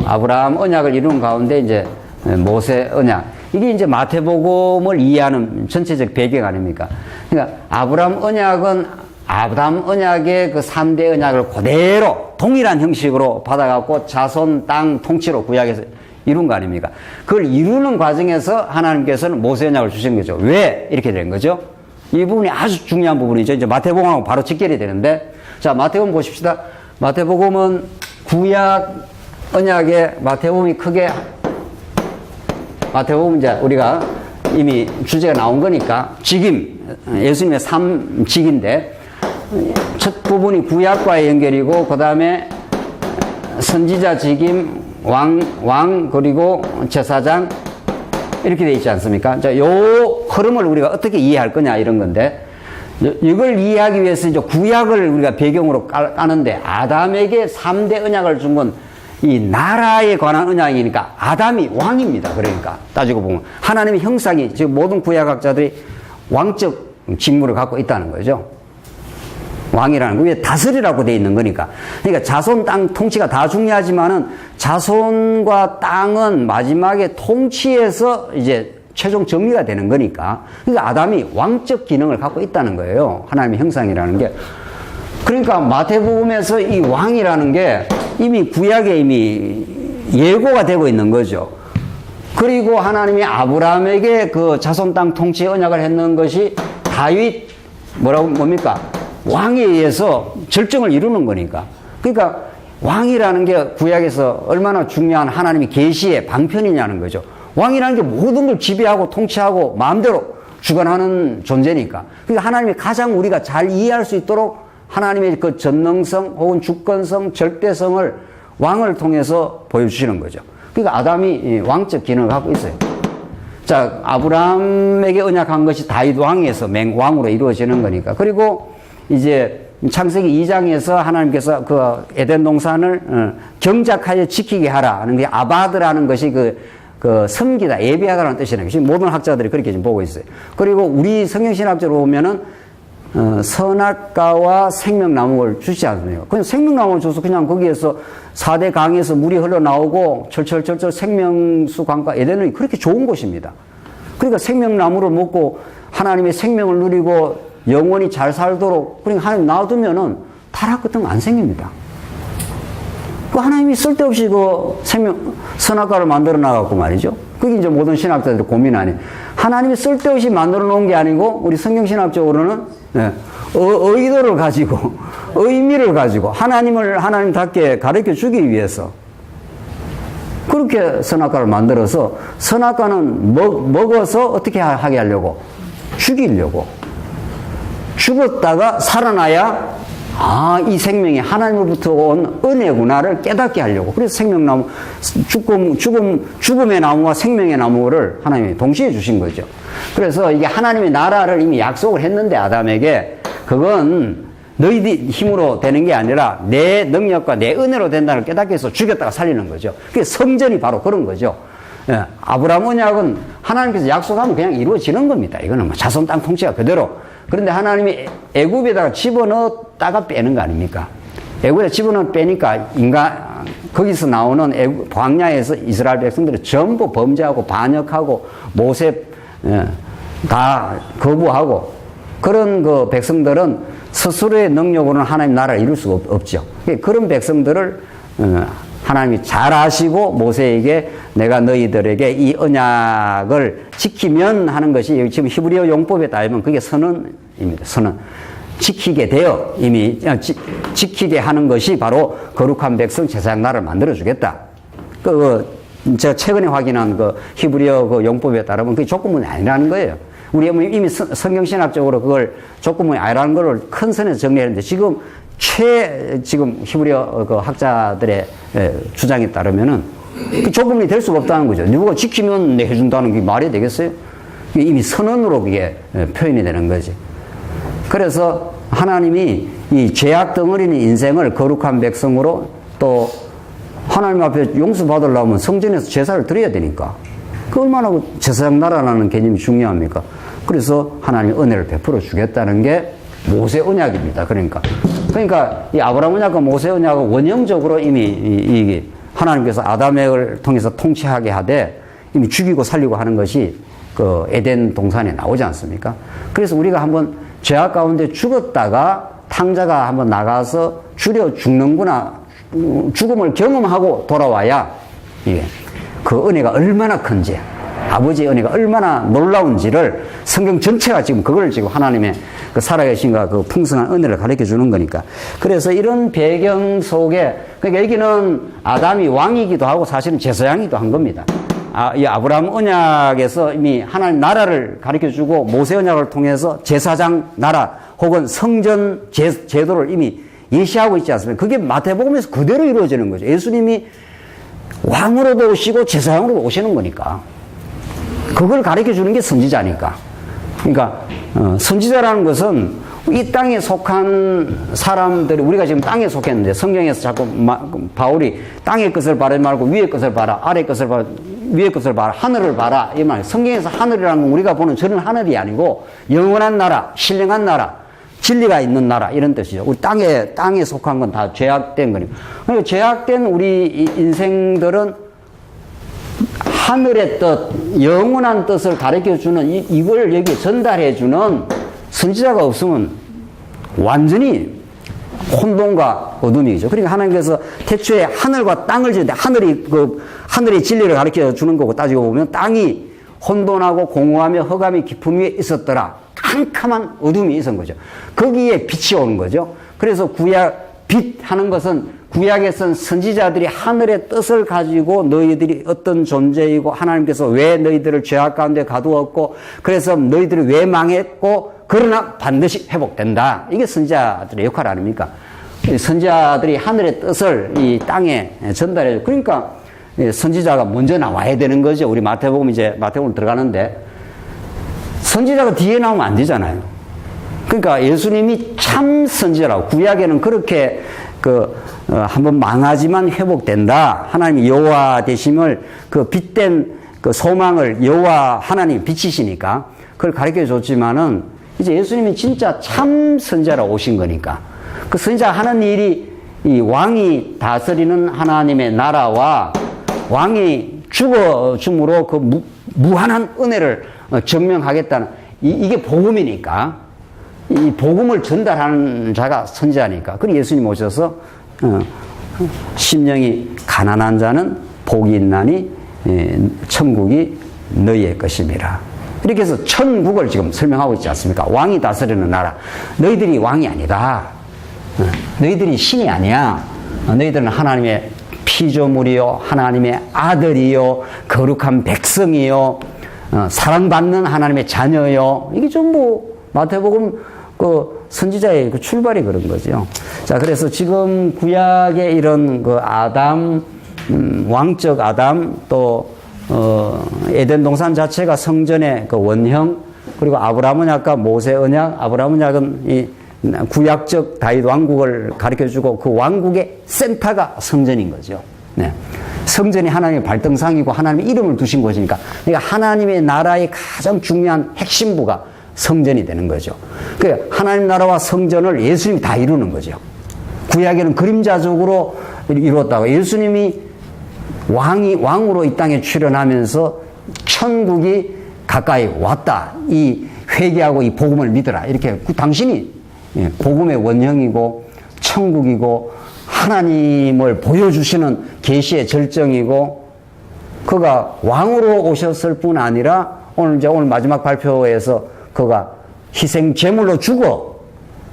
아브라함 언약을 이룬 가운데 이제 모세 언약. 이게 이제 마태복음을 이해하는 전체적 배경 아닙니까? 그러니까 아브라함 언약은 아담 언약의 그 3대 언약을 그대로 동일한 형식으로 받아갖고 자손 땅 통치로 구약에서 이룬 거 아닙니까? 그걸 이루는 과정에서 하나님께서는 모세 언약을 주신 거죠. 왜 이렇게 된 거죠? 이 부분이 아주 중요한 부분이죠. 이제 마태복음하고 바로 직결이 되는데, 자, 마태복음 보십시다. 마태복음은 구약 언약의 마태복음이 크게, 마태복음 이제 우리가 이미 주제가 나온 거니까 직임, 예수님의 직인데, 첫 부분이 구약과의 연결이고, 그 다음에 선지자 직임, 왕, 그리고 제사장, 이렇게 돼 있지 않습니까? 자, 요 흐름을 우리가 어떻게 이해할 거냐, 이런 건데, 이걸 이해하기 위해서 이제 구약을 우리가 배경으로 까는데, 아담에게 3대 언약을 준 건 이 나라에 관한 언약이니까 아담이 왕입니다. 그러니까 따지고 보면 하나님의 형상이, 지금 모든 구약학자들이 왕적 직무를 갖고 있다는 거죠. 왕이라는 거, 왜 다스리라고 돼 있는 거니까. 그러니까 자손 땅 통치가 다 중요하지만은 자손과 땅은 마지막에 통치에서 이제 최종 정리가 되는 거니까. 그러니까 아담이 왕적 기능을 갖고 있다는 거예요. 하나님의 형상이라는 게. 그러니까 마태복음에서 이 왕이라는 게 이미 구약에 이미 예고가 되고 있는 거죠. 그리고 하나님이 아브라함에게 그 자손 땅 통치 언약을 했는 것이 다윗 뭡니까? 왕에 의해서 절정을 이루는 거니까. 그러니까 왕이라는 게 구약에서 얼마나 중요한 하나님의 계시의 방편이냐는 거죠. 왕이라는 게 모든 걸 지배하고 통치하고 마음대로 주관하는 존재니까. 그러니까 하나님이 가장 우리가 잘 이해할 수 있도록 하나님의 그 전능성 혹은 주권성, 절대성을 왕을 통해서 보여주시는 거죠. 그러니까 아담이 왕적 기능을 갖고 있어요. 자, 아브라함에게 언약한 것이 다윗 왕에서 맹왕으로 이루어지는 거니까. 그리고 이제 창세기 2장에서 하나님께서 그 에덴 동산을 경작하여 지키게 하라 하는 게 아바드라는 것이 그 섬기다, 예배하다라는 뜻이라는 것이 모든 학자들이 그렇게 지금 보고 있어요. 그리고 우리 성경신학적으로 보면은 선악과와 생명나무를 주지 않습니까? 그냥 생명나무를 줘서 그냥 거기에서 4대 강에서 물이 흘러나오고 철철철철 생명수 강가 에덴은 그렇게 좋은 곳입니다. 그러니까 생명나무를 먹고 하나님의 생명을 누리고 영원히 잘 살도록, 그러니까 하나님 놔두면은 타락 같은 거 안 생깁니다. 그 하나님이 쓸데없이 그 선악과를 만들어 나갔고 말이죠. 그게 이제 모든 신학자들의 고민 아니에요. 하나님이 쓸데없이 만들어 놓은 게 아니고, 우리 성경신학적으로는 의도를 가지고, 의미를 가지고, 하나님을 하나님답게 가르쳐 주기 위해서 그렇게 선악과를 만들어서, 선악과는 먹어서 어떻게 하게 하려고? 죽이려고. 죽었다가 살아나야, 아, 이 생명이 하나님으로부터 온 은혜구나를 깨닫게 하려고. 그래서 생명나무, 죽음의 나무와 생명의 나무를 하나님이 동시에 주신 거죠. 그래서 이게 하나님의 나라를 이미 약속을 했는데, 아담에게, 그건 너희들 힘으로 되는 게 아니라 내 능력과 내 은혜로 된다는 걸 깨닫게 해서 죽였다가 살리는 거죠. 그게 성전이 바로 그런 거죠. 예, 아브라함 언약은 하나님께서 약속하면 그냥 이루어지는 겁니다. 이거는 뭐 자손 땅 통치가 그대로. 그런데 하나님이 애굽에다가 집어넣었다가 빼는 거 아닙니까? 애굽에 집어넣어 빼니까 거기서 나오는 광야에서 이스라엘 백성들이 전부 범죄하고 반역하고 모세 다 거부하고 그런 그 백성들은 스스로의 능력으로는 하나님 나라를 이룰 수가 없죠. 그런 백성들을 하나님이 잘 아시고 모세에게 내가 너희들에게 이 언약을 지키면 하는 것이 지금 히브리어 용법에 따르면 그게 선언입니다. 선언. 지키게 되어 이미 지키게 하는 것이 바로 거룩한 백성 제사장 나라를 만들어 주겠다. 제가 최근에 확인한 그 히브리어 그 용법에 따르면 그게 조건문이 아니라는 거예요. 우리 이미 성경신학적으로 그걸 조건문이 아니라는 걸 큰 선에서 정리했는데 지금 히브리어 그 학자들의 주장에 따르면은 그 조건문이 될 수가 없다는 거죠. 누가 지키면 내 해준다는 게 말이 되겠어요? 이미 선언으로 그게 표현이 되는 거지. 그래서 하나님이 이 죄악 덩어리는 인생을 거룩한 백성으로 또 하나님 앞에 용서받으려면 성전에서 제사를 드려야 되니까. 그 얼마나 제사장 나라라는 개념이 중요합니까? 그래서 하나님이 은혜를 베풀어 주겠다는 게 모세 언약입니다. 그러니까 이 아브라함 언약과 모세 언약은 원형적으로 이미 하나님께서 아담을 통해서 통치하게 하되 이미 죽이고 살리고 하는 것이 그 에덴 동산에 나오지 않습니까? 그래서 우리가 한번 죄악 가운데 죽었다가 탕자가 한번 나가서 죽여 죽는구나, 죽음을 경험하고 돌아와야 그 은혜가 얼마나 큰지, 아버지의 은혜가 얼마나 놀라운지를 성경 전체가 지금 그걸 지금 하나님의 그 살아계신과 그 풍성한 은혜를 가르쳐 주는 거니까. 그래서 이런 배경 속에, 그러니까 여기는 아담이 왕이기도 하고 사실은 제사장이기도 한 겁니다. 이 아브라함 언약에서 이미 하나님 나라를 가르쳐 주고 모세 언약을 통해서 제사장 나라 혹은 성전 제도를 이미 예시하고 있지 않습니까? 그게 마태복음에서 그대로 이루어지는 거죠. 예수님이 왕으로도 오시고 제사장으로도 오시는 거니까. 그걸 가르쳐 주는 게 선지자니까. 그러니까 선지자라는 것은 이 땅에 속한 사람들이, 우리가 지금 땅에 속했는데 성경에서 자꾸 바울이 땅의 것을 바라지 말고 위의 것을 봐라, 아래 것을 봐라, 위의 것을 봐라, 하늘을 봐라, 이 말. 성경에서 하늘이라는 건 우리가 보는 저런 하늘이 아니고 영원한 나라, 신령한 나라, 진리가 있는 나라, 이런 뜻이죠. 우리 땅에 속한 건 다 죄악된 거니까. 그러니까 죄악된 우리 인생들은 하늘의 뜻, 영원한 뜻을 가르쳐 주는 이걸 여기 전달해 주는 선지자가 없으면 완전히 혼돈과 어둠이죠. 그러니까 하나님께서 태초에 하늘과 땅을 지는데 하늘의 진리를 가르쳐 주는 거고, 따지고 보면 땅이 혼돈하고 공허하며 흑암이 깊음 위에 있었더라. 캄캄한 어둠이 있었던 거죠. 거기에 빛이 오는 거죠. 그래서 빛 하는 것은 구약에선 선지자들이 하늘의 뜻을 가지고 너희들이 어떤 존재이고 하나님께서 왜 너희들을 죄악 가운데 가두었고 그래서 너희들이 왜 망했고 그러나 반드시 회복된다. 이게 선지자들의 역할 아닙니까? 선지자들이 하늘의 뜻을 이 땅에 전달해줘. 그러니까 선지자가 먼저 나와야 되는 거죠. 우리 마태복음 들어가는데 선지자가 뒤에 나오면 안 되잖아요. 그러니까 예수님이 참 선지자라고, 구약에는 그렇게 한번 망하지만 회복된다. 하나님이 여호와 되심을 그 빛된 그 소망을 여호와 하나님 빛이시니까 그걸 가르쳐 줬지만은 이제 예수님이 진짜 참 선지자라 오신 거니까 그 선지자 하는 일이 이 왕이 다스리는 하나님의 나라와 왕이 죽어줌으로 그 무한한 은혜를 증명하겠다는 이게 복음이니까 이 복음을 전달하는 자가 선지자니까. 그리고 예수님 오셔서 심령이 가난한 자는 복이 있나니 천국이 너희의 것임이라. 이렇게 해서 천국을 지금 설명하고 있지 않습니까? 왕이 다스리는 나라. 너희들이 왕이 아니다. 너희들이 신이 아니야. 너희들은 하나님의 피조물이요, 하나님의 아들이요, 거룩한 백성이요, 사랑받는 하나님의 자녀요. 이게 전부 마태복음 그 선지자의 그 출발이 그런 거죠. 자, 그래서 지금 구약의 이런 그 아담, 왕적 아담, 또 에덴 동산 자체가 성전의 그 원형, 그리고 아브라함 언약과 모세 언약. 아브라함 언약은 이 구약적 다윗 왕국을 가르쳐주고 그 왕국의 센터가 성전인 거죠. 네. 성전이 하나님의 발등상이고 하나님의 이름을 두신 곳이니까, 그러니까 하나님의 나라의 가장 중요한 핵심부가 성전이 되는 거죠. 그 하나님 나라와 성전을 예수님이 다 이루는 거죠. 구약에는 그림자적으로 이루었다고. 예수님이 왕으로 이 땅에 출현하면서 천국이 가까이 왔다. 이 회개하고 이 복음을 믿어라. 이렇게 당신이 복음의 원형이고 천국이고 하나님을 보여주시는 계시의 절정이고 그가 왕으로 오셨을 뿐 아니라 오늘 마지막 발표에서 그가 희생 제물로 죽어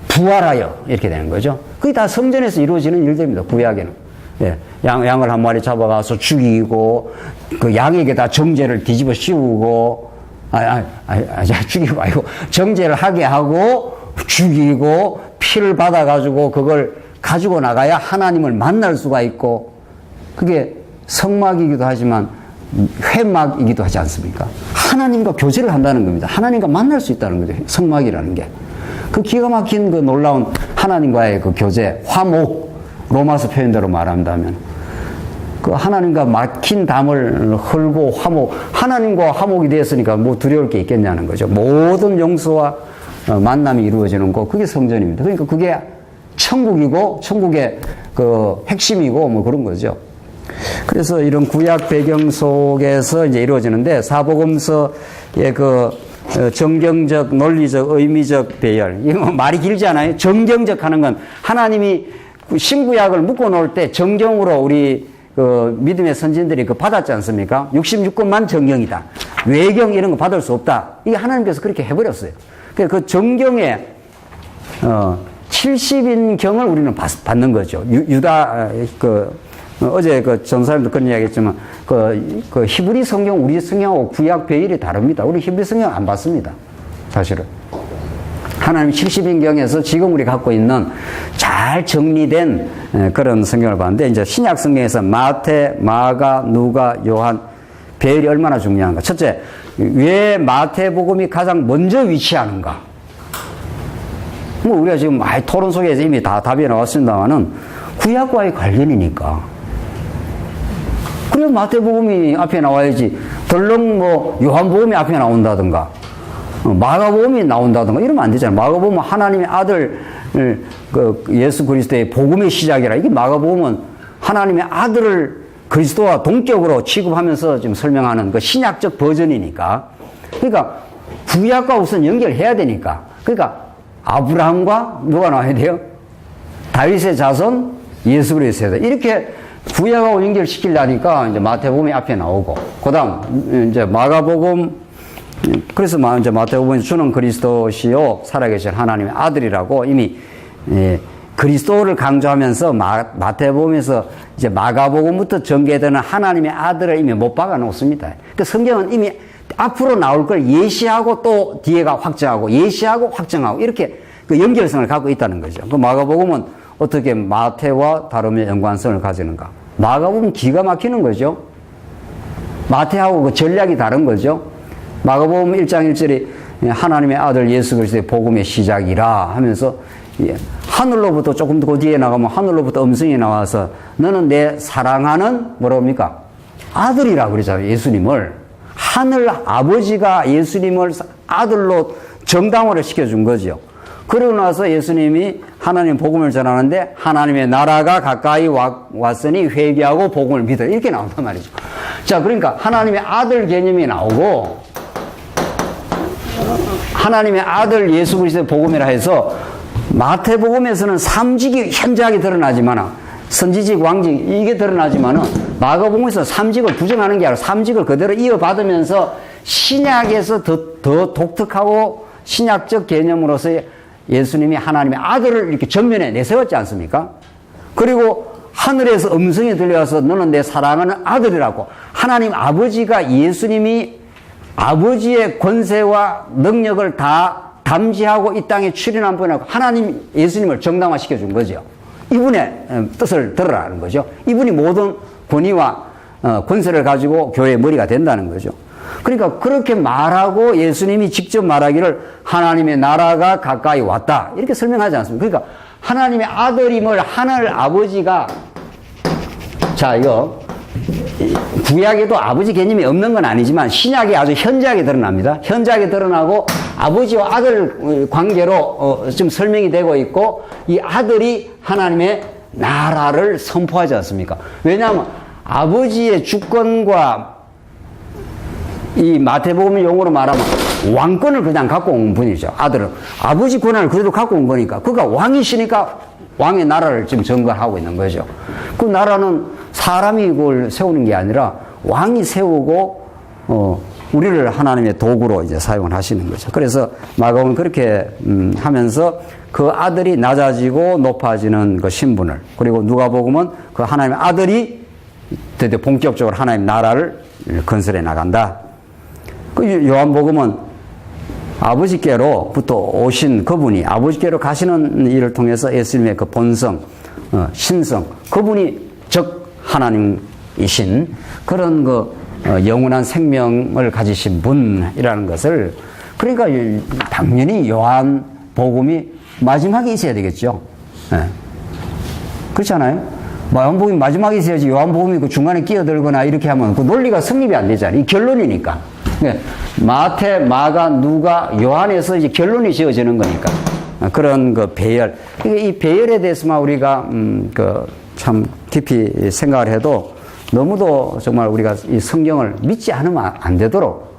부활하여 이렇게 되는 거죠. 그게 다 성전에서 이루어지는 일들입니다. 구약에는. 예, 양을 한 마리 잡아가서 죽이고 그 양에게 다 정죄를 뒤집어 씌우고 죽이고 아니고 정죄를 하게 하고 죽이고 피를 받아가지고 그걸 가지고 나가야 하나님을 만날 수가 있고 그게 성막이기도 하지만 회막이기도 하지 않습니까? 하나님과 교제를 한다는 겁니다. 하나님과 만날 수 있다는 거죠. 성막이라는 게. 그 기가 막힌 그 놀라운 하나님과의 그 교제, 화목, 로마서 표현대로 말한다면 그 하나님과 막힌 담을 헐고 화목, 하나님과 화목이 되었으니까 뭐 두려울 게 있겠냐는 거죠. 모든 용서와 만남이 이루어지는 거, 그게 성전입니다. 그러니까 그게 천국이고, 천국의 그 핵심이고, 뭐 그런 거죠. 그래서 이런 구약 배경 속에서 이제 이루어지는데, 사복음서의 그 정경적, 논리적, 의미적 배열. 이거 말이 길지 않아요? 정경적 하는 건 하나님이 신구약을 묶어 놓을 때 정경으로 우리 그 믿음의 선진들이 그 받았지 않습니까? 66권만 정경이다. 외경 이런 거 받을 수 없다. 이게 하나님께서 그렇게 해버렸어요. 그 정경에 70인경을 우리는 받는 거죠. 유다 어제 그 전사님도 그런 이야기 했지만 그 히브리 성경 우리 성경하고 구약 배열이 다릅니다. 우리 히브리 성경 안 받습니다. 사실은. 하나님 70인경에서 지금 우리 갖고 있는 잘 정리된 그런 성경을 봤는데 이제 신약 성경에서 마태, 마가, 누가, 요한 배열이 얼마나 중요한가. 첫째, 왜 마태복음이 가장 먼저 위치하는가? 뭐 우리가 지금 토론 속에서 이미 다 답이 나왔습니다만은 구약과의 관련이니까. 그래야 마태복음이 앞에 나와야지. 덜렁 뭐 요한복음이 앞에 나온다든가 마가복음이 나온다든가 이러면 안 되잖아요. 마가복음은 하나님의 아들 그 예수 그리스도의 복음의 시작이라. 이게 마가복음은 하나님의 아들을 그리스도와 동격으로 취급하면서 지금 설명하는 그 신약적 버전이니까. 그러니까 구약과 우선 연결해야 되니까. 그러니까 아브라함과 누가 나와야 돼요? 다윗의 자손 예수 그리스도다. 이렇게 구약하고 연결시키려니까 이제 마태복음이 앞에 나오고, 그다음 이제 마가복음. 그래서 이제 마태복음이 주는 그리스도시요 살아계신 하나님의 아들이라고 이미 그리스도를 강조하면서 마태복음에서 이제 마가복음부터 전개되는 하나님의 아들을 이미 못 박아 놓습니다. 그 성경은 이미 앞으로 나올 걸 예시하고 또 뒤에가 확정하고 예시하고 확정하고 이렇게 그 연결성을 갖고 있다는 거죠. 그 마가복음은 어떻게 마태와 다름의 연관성을 가지는가? 마가복음은 기가 막히는 거죠. 마태하고 그 전략이 다른 거죠. 마가복음 1장 1절이 하나님의 아들 예수 그리스도의 복음의 시작이라 하면서 하늘로부터 조금 더 뒤에 나가면 하늘로부터 음성이 나와서 너는 내 사랑하는 뭐라고 합니까? 아들이라 그러잖아요. 예수님을. 하늘 아버지가 예수님을 아들로 정당화를 시켜준 거죠. 그러고 나서 예수님이 하나님 복음을 전하는데 하나님의 나라가 가까이 왔으니 회개하고 복음을 믿어. 이렇게 나온단 말이죠. 자, 그러니까 하나님의 아들 개념이 나오고 하나님의 아들 예수 그리스도의 복음이라 해서 마태복음에서는 삼직이 현저하게 드러나지만 선지직, 왕직 이게 드러나지만은 마가복음에서 삼직을 부정하는 게 아니라 삼직을 그대로 이어받으면서 신약에서 더 독특하고 신약적 개념으로서 예수님이 하나님의 아들을 이렇게 전면에 내세웠지 않습니까? 그리고 하늘에서 음성이 들려와서 너는 내 사랑하는 아들이라고. 하나님 아버지가 예수님이 아버지의 권세와 능력을 다 담지하고 이 땅에 출현한 분이라고 하나님 예수님을 정당화시켜 준 거죠. 이분의 뜻을 들으라는 거죠. 이분이 모든 권위와 권세를 가지고 교회의 머리가 된다는 거죠. 그러니까 그렇게 말하고 예수님이 직접 말하기를 하나님의 나라가 가까이 왔다 이렇게 설명하지 않습니까? 그러니까 하나님의 아들임을 하늘 아버지가, 자, 이거 구약에도 아버지 개념이 없는 건 아니지만 신약에 아주 현저하게 드러납니다. 현저하게 드러나고 아버지와 아들 관계로 좀 설명이 되고 있고, 이 아들이 하나님의 나라를 선포하지 않습니까? 왜냐하면 아버지의 주권과 이 마태복음 용어로 말하면 왕권을 그냥 갖고 온 분이죠. 아들은 아버지 권한을 그대로 갖고 온 거니까, 그가 왕이시니까 왕의 나라를 지금 전거하고 있는 거죠. 그 나라는 사람이 그걸 세우는 게 아니라 왕이 세우고 우리를 하나님의 도구로 이제 사용을 하시는 거죠. 그래서 마가복음은 그렇게 하면서 그 아들이 낮아지고 높아지는 그 신분을, 그리고 누가복음은 그 하나님의 아들이 드디어 본격적으로 하나님 나라를 건설해 나간다. 그 요한복음은 아버지께로부터 오신 그분이 아버지께로 가시는 일을 통해서 예수님의 그 본성, 신성, 그분이 즉 하나님이신 그런 그 영원한 생명을 가지신 분이라는 것을, 그러니까 당연히 요한복음이 마지막에 있어야 되겠죠. 네. 그렇잖아요. 요한복음이 마지막에 있어야지 요한복음이 그 중간에 끼어들거나 이렇게 하면 그 논리가 성립이 안 되잖아요. 이 결론이니까. 네. 마태, 마가, 누가, 요한에서 이제 결론이 지어지는 거니까. 그런 그 배열. 이 배열에 대해서만 우리가 참 깊이 생각을 해도 너무도 정말 우리가 이 성경을 믿지 않으면 안 되도록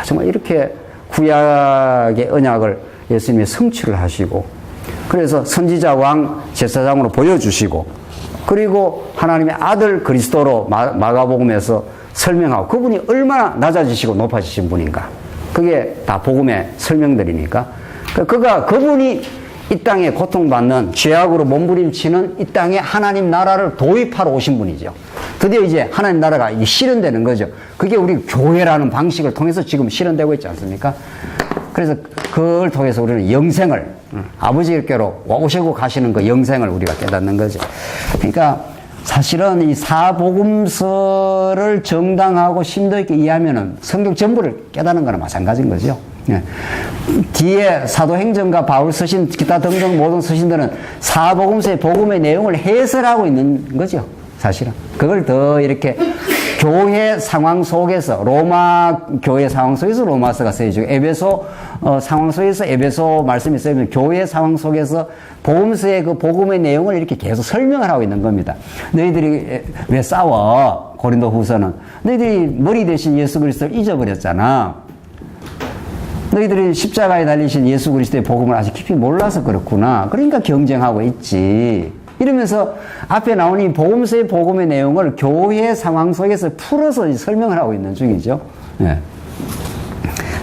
정말 이렇게 구약의 언약을 예수님이 성취를 하시고, 그래서 선지자 왕 제사장으로 보여주시고, 그리고 하나님의 아들 그리스도로 마가복음에서 설명하고, 그분이 얼마나 낮아지시고 높아지신 분인가, 그게 다 복음의 설명들이니까, 그분이 이 땅에 고통받는 죄악으로 몸부림치는 이 땅에 하나님 나라를 도입하러 오신 분이죠. 드디어 이제 하나님 나라가 실현되는 거죠. 그게 우리 교회라는 방식을 통해서 지금 실현되고 있지 않습니까? 그래서 그걸 통해서 우리는 영생을, 아버지께로 오시고 가시는 그 영생을 우리가 깨닫는 거죠. 그러니까 사실은 이 사복음서를 정당하고 심도 있게 이해하면은 성경 전부를 깨닫는 거나 마찬가지인 거죠. 예. 뒤에 사도행전과 바울 서신, 기타 등등 모든 서신들은 사복음서의 복음의 내용을 해설하고 있는 거죠. 사실은 그걸 더 이렇게 교회 상황 속에서, 로마 교회 상황 속에서 로마서가 쓰여지고, 에베소 상황 속에서 에베소 말씀이 쓰여지고, 교회 상황 속에서 복음서의 그 복음의 내용을 이렇게 계속 설명을 하고 있는 겁니다. 너희들이 왜 싸워? 고린도 후서는 너희들이 머리 대신 예수 그리스도를 잊어버렸잖아. 너희들이 십자가에 달리신 예수 그리스도의 복음을 아직 깊이 몰라서 그렇구나. 그러니까 경쟁하고 있지. 이러면서 앞에 나온 이 복음서의 복음의 내용을 교회 상황 속에서 풀어서 설명을 하고 있는 중이죠. 네.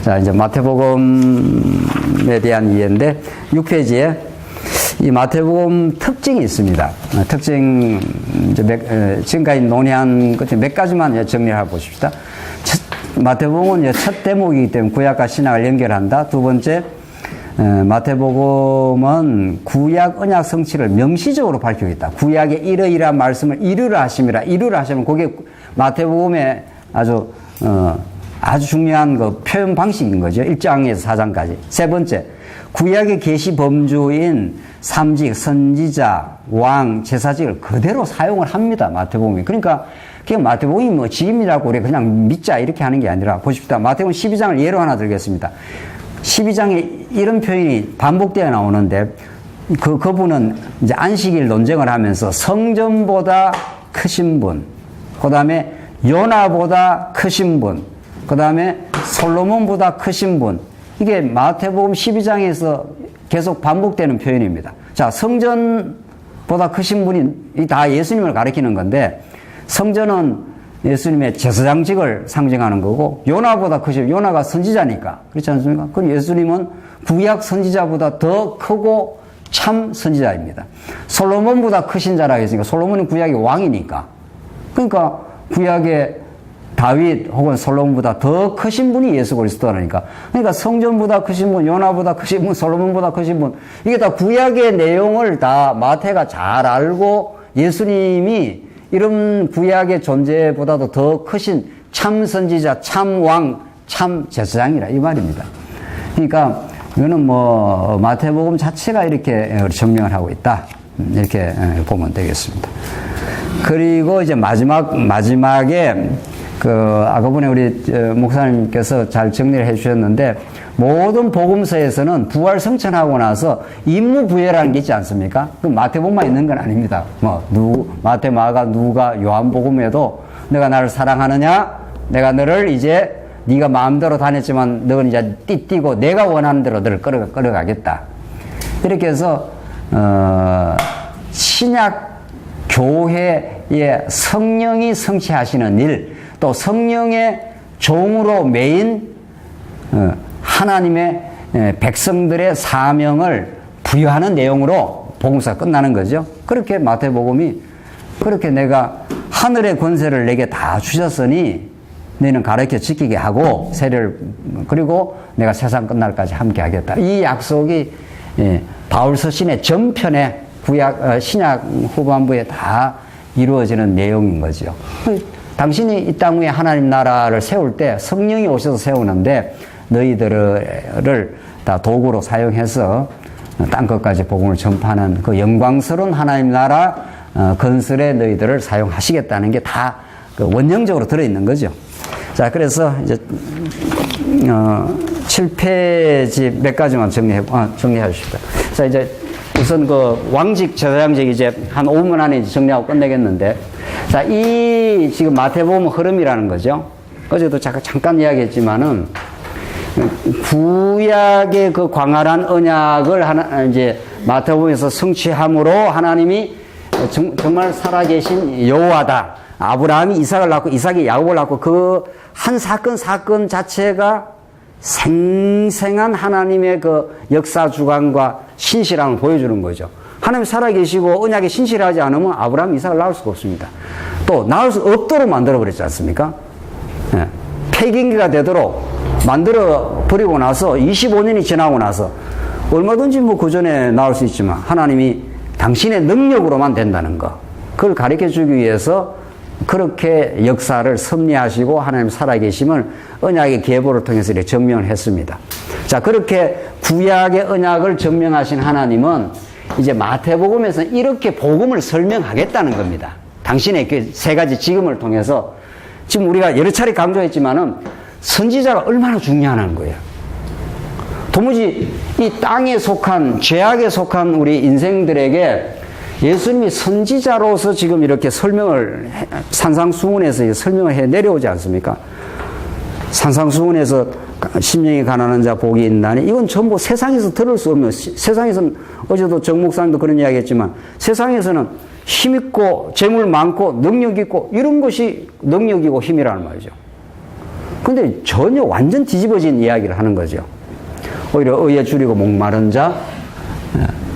자, 이제 마태복음에 대한 이해인데, 6페이지에 이 마태복음 특징이 있습니다. 특징, 이제 지금까지 논의한 것 몇 가지만 정리해 보십시다. 마태복음은 첫 대목이기 때문에 구약과 신약을 연결한다. 두 번째, 마태복음은 구약 언약 성취를 명시적으로 밝히고 있다. 구약의 이러이러한 말씀을 이루라 하심이라. 이루라 하시면 그게 마태복음의 아주 중요한 그 표현 방식인 거죠. 1장에서 4장까지. 세 번째, 구약의 계시 범주인 삼직, 선지자, 왕, 제사직을 그대로 사용을 합니다. 마태복음이. 그러니까 그냥 마태복음이 뭐 지금이라고 우리 그냥 믿자 이렇게 하는 게 아니라, 보십시다. 마태복음 12장을 예로 하나 들겠습니다. 12장에 이런 표현이 반복되어 나오는데, 그분은 이제 안식일 논쟁을 하면서 성전보다 크신 분, 그 다음에 요나보다 크신 분, 그 다음에 솔로몬보다 크신 분, 이게 마태복음 12장에서 계속 반복되는 표현입니다. 자, 성전보다 크신 분이 다 예수님을 가리키는 건데, 성전은 예수님의 제사장직을 상징하는 거고, 요나보다 크시고, 요나가 선지자니까. 그렇지 않습니까? 그럼 예수님은 구약 선지자보다 더 크고 참 선지자입니다. 솔로몬보다 크신 자라고 했으니까, 솔로몬은 구약의 왕이니까. 그러니까 구약의 다윗 혹은 솔로몬보다 더 크신 분이 예수 그리스도라니까. 그러니까 성전보다 크신 분, 요나보다 크신 분, 솔로몬보다 크신 분, 이게 다 구약의 내용을 다 마태가 잘 알고, 예수님이 이런 구약의 존재보다도 더 크신 참 선지자, 참 왕, 참 제사장이라 이 말입니다. 그러니까 이거는 뭐 마태복음 자체가 이렇게 증명을 하고 있다, 이렇게 보면 되겠습니다. 그리고 이제 마지막에 아까 전에 우리 목사님께서 잘 정리를 해 주셨는데, 모든 복음서에서는 부활 성천하고 나서 임무 부여라는 게 있지 않습니까? 그 마태복음만 있는 건 아닙니다. 마태, 마가, 누가, 요한복음에도 내가 나를 사랑하느냐? 내가 너를 이제 네가 마음대로 다녔지만 너는 이제 띠뛰고 내가 원하는 대로 너를 끌어가겠다. 이렇게 해서 신약 교회의 성령이 성취하시는 일, 또 성령의 종으로 매인 하나님의 백성들의 사명을 부여하는 내용으로 복음서가 끝나는 거죠. 그렇게 마태복음이 그렇게 내가 하늘의 권세를 내게 다 주셨으니 너희는 가르쳐 지키게 하고 세례를 그리고 내가 세상 끝날까지 함께 하겠다. 이 약속이 바울 서신의 전편에 신약 후반부에 다 이루어지는 내용인 거죠. 당신이 이 땅 위에 하나님 나라를 세울 때 성령이 오셔서 세우는데 너희들을 다 도구로 사용해서 땅 끝까지 복음을 전파하는 그 영광스러운 하나님 나라 건설에 너희들을 사용하시겠다는 게 다 그 원형적으로 들어있는 거죠. 자, 그래서 이제 7페이지 몇 가지만 정리해 주십시오. 자, 이제 우선 그 왕직 제사장직 이제 한 5분 안에 정리하고 끝내겠는데, 자, 이 지금 마태복음 흐름이라는 거죠. 어제도 잠깐 이야기했지만은 구약의 그 광활한 언약을 이제 마태복음에서 성취함으로 하나님이 정말 살아계신 여호와다. 아브라함이 이삭을 낳고 이삭이 야곱을 낳고 그 한 사건 자체가 생생한 하나님의 그 역사 주관과 신실함을 보여주는 거죠. 하나님이 살아계시고 언약에 신실하지 않으면 아브라함 이삭을 낳을 수가 없습니다. 또 낳을 수 없도록 만들어버렸지 않습니까? 폐경기가 되도록 만들어 버리고 나서 25년이 지나고 나서 얼마든지 뭐 그 전에 나올 수 있지만 하나님이 당신의 능력으로만 된다는 거, 그걸 가르쳐 주기 위해서 그렇게 역사를 섭리하시고 하나님 살아계심을 언약의 계보를 통해서 이렇게 증명을 했습니다. 자, 그렇게 구약의 언약을 증명하신 하나님은 이제 마태복음에서는 이렇게 복음을 설명하겠다는 겁니다. 당신의 그 세 가지 직음을 통해서 지금 우리가 여러 차례 강조했지만은 선지자가 얼마나 중요하다는 거예요. 도무지 이 땅에 속한, 죄악에 속한 우리 인생들에게 예수님이 선지자로서 지금 이렇게 설명을, 산상수훈에서 설명을 해 내려오지 않습니까? 산상수훈에서 심령이 가난한 자 복이 있나니, 이건 전부 세상에서 들을 수 없는, 세상에서는, 어제도 정 목사님도 그런 이야기 했지만, 세상에서는 힘있고, 재물 많고, 능력 있고, 이런 것이 능력이고 힘이라는 말이죠. 근데 전혀 완전 뒤집어진 이야기를 하는 거죠. 오히려 의에 줄이고 목마른 자,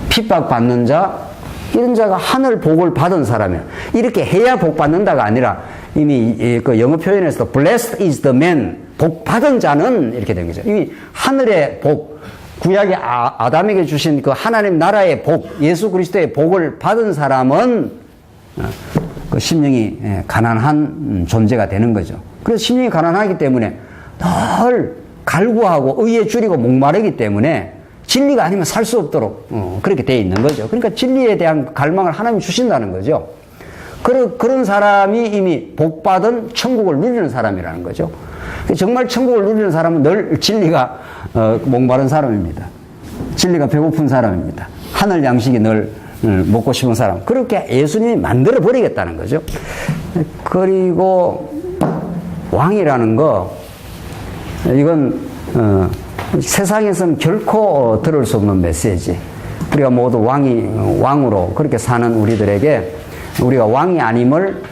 핍박받는 자, 이런 자가 하늘 복을 받은 사람이에요. 이렇게 해야 복 받는다가 아니라 이미 그 영어 표현에서도 blessed is the man, 복 받은 자는 이렇게 된 거죠. 이미 하늘의 복, 구약의 아담에게 주신 그 하나님 나라의 복, 예수 그리스도의 복을 받은 사람은 그 심령이 가난한 존재가 되는 거죠. 그래서 심령이 가난하기 때문에 늘 갈구하고 의에 줄이고 목마르기 때문에 진리가 아니면 살 수 없도록 그렇게 되어 있는 거죠. 그러니까 진리에 대한 갈망을 하나님이 주신다는 거죠. 그런 사람이 이미 복받은 천국을 누리는 사람이라는 거죠. 정말 천국을 누리는 사람은 늘 진리가 목마른 사람입니다. 진리가 배고픈 사람입니다. 하늘 양식이 늘 먹고 싶은 사람. 그렇게 예수님이 만들어 버리겠다는 거죠. 그리고 왕이라는 거, 이건 세상에서는 결코 들을 수 없는 메시지. 우리가 모두 왕으로 그렇게 사는 우리들에게 우리가 왕이 아님을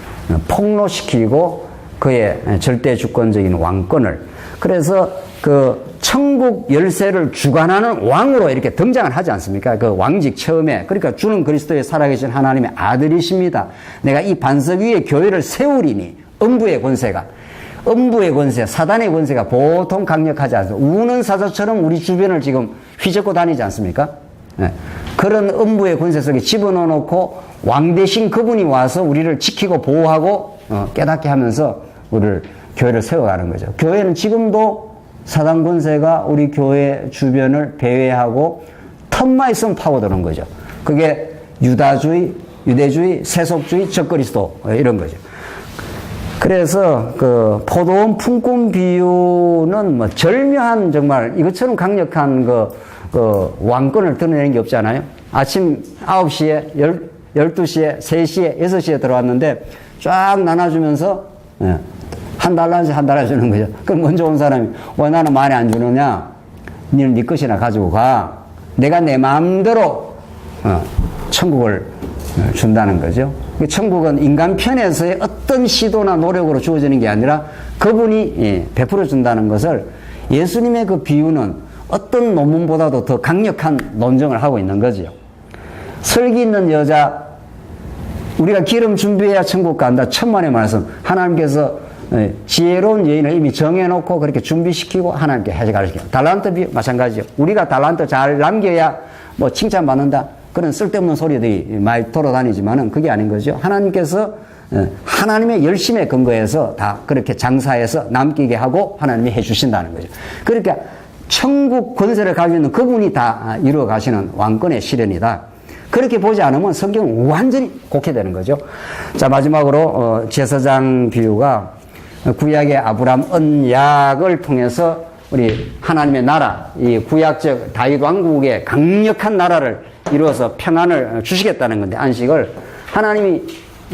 폭로시키고 그의 절대 주권적인 왕권을, 그래서 그 천국 열쇠를 주관하는 왕으로 이렇게 등장을 하지 않습니까? 그 왕직 처음에. 그러니까 주는 그리스도의 살아계신 하나님의 아들이십니다. 내가 이 반석 위에 교회를 세우리니, 음부의 권세가, 사단의 권세가 보통 강력하지 않습니다. 우는 사자처럼 우리 주변을 지금 휘젓고 다니지 않습니까? 네. 그런 음부의 권세 속에 집어넣어 놓고 왕 대신 그분이 와서 우리를 지키고 보호하고 깨닫게 하면서 우리를, 교회를 세워가는 거죠. 교회는 지금도 사단 권세가 우리 교회 주변을 배회하고 틈만 파고드는 거죠. 그게 유다주의, 유대주의, 세속주의, 적그리스도 이런 거죠. 그래서 그 포도원 품꾼 비유는 뭐 절묘한, 정말 이것처럼 강력한 그 왕권을 드러내는 게 없잖아요. 아침 9시에, 12시에, 3시에, 6시에 들어왔는데 쫙 나눠주면서 한 한 달러씩 한 달러 주는 거죠. 그럼 먼저 온 사람이, 왜 나는 많이 안 주느냐? 니는 네 것이나 가지고 가. 내가 내 마음대로, 천국을 준다는 거죠. 천국은 인간 편에서의 어떤 시도나 노력으로 주어지는 게 아니라 그분이 베풀어 준다는 것을 예수님의 그 비유는 어떤 논문보다도 더 강력한 논증을 하고 있는 거죠. 설기 있는 여자, 우리가 기름 준비해야 천국 간다. 천만의 말씀. 하나님께서 지혜로운 여인을 이미 정해놓고 그렇게 준비시키고 하나님께 해가르치고. 달란트 비유 마찬가지죠. 우리가 달란트 잘 남겨야 뭐 칭찬받는다. 그런 쓸데없는 소리들이 많이 돌아다니지만은 그게 아닌 거죠. 하나님께서 하나님의 열심에 근거해서 다 그렇게 장사해서 남기게 하고 하나님이 해주신다는 거죠. 그러니까 천국 권세를 가지고 있는 그분이 다 이루어 가시는 왕권의 실현이다. 그렇게 보지 않으면 성경은 완전히 곡해되는 거죠. 자, 마지막으로 제사장 비유가 구약의 아브라함 언약을 통해서 우리 하나님의 나라, 이 구약적 다윗 왕국의 강력한 나라를 이루어서 평안을 주시겠다는 건데, 안식을 하나님이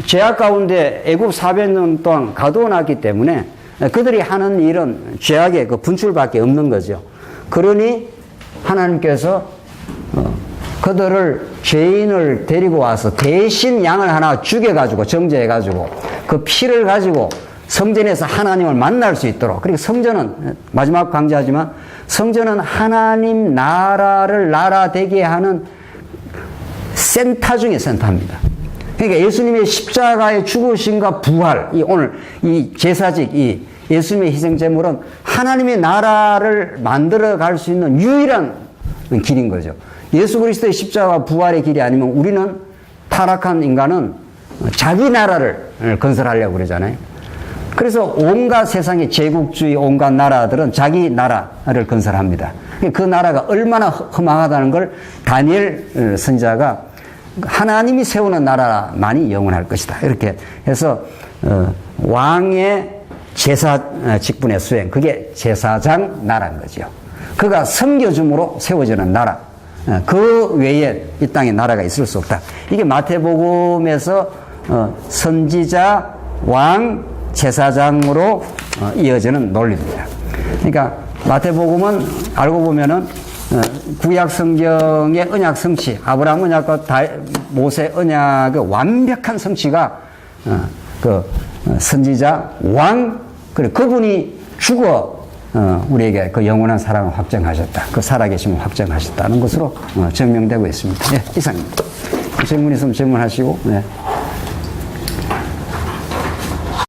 죄악 가운데 애굽 400년 동안 가두어 놨기 때문에 그들이 하는 일은 죄악의 그 분출밖에 없는 거죠. 그러니 하나님께서 그들을 죄인을 데리고 와서 대신 양을 하나 죽여가지고 정죄해가지고 그 피를 가지고 성전에서 하나님을 만날 수 있도록. 그리고 성전은 마지막 강조하지만 성전은 하나님 나라를 나라되게 하는 센터 중에 센터입니다. 그러니까 예수님의 십자가의 죽으심과 부활, 오늘 이 제사직, 이 예수님의 희생제물은 하나님의 나라를 만들어 갈 수 있는 유일한 길인 거죠. 예수 그리스도의 십자가 부활의 길이 아니면 우리는 타락한 인간은 자기 나라를 건설하려고 그러잖아요. 그래서 온갖 세상의 제국주의 온갖 나라들은 자기 나라를 건설합니다. 그 나라가 얼마나 허망하다는 걸 다니엘 선지자가 하나님이 세우는 나라만이 영원할 것이다. 이렇게 해서 왕의 제사 직분의 수행, 그게 제사장 나라인 거죠. 그가 섬겨줌으로 세워지는 나라. 그 외에 이 땅에 나라가 있을 수 없다. 이게 마태복음에서 선지자, 왕, 제사장으로 이어지는 논리입니다. 그러니까 마태복음은 알고 보면은 구약 성경의 언약 성취, 아브라함 언약과 모세 언약의 완벽한 성취가 그 선지자, 왕, 그리고 그분이 죽어 우리에게 그 영원한 사랑을 확정하셨다. 그 살아계심을 확정하셨다는 것으로 증명되고 있습니다. 네, 이상입니다. 질문 있으면 질문하시고. 네.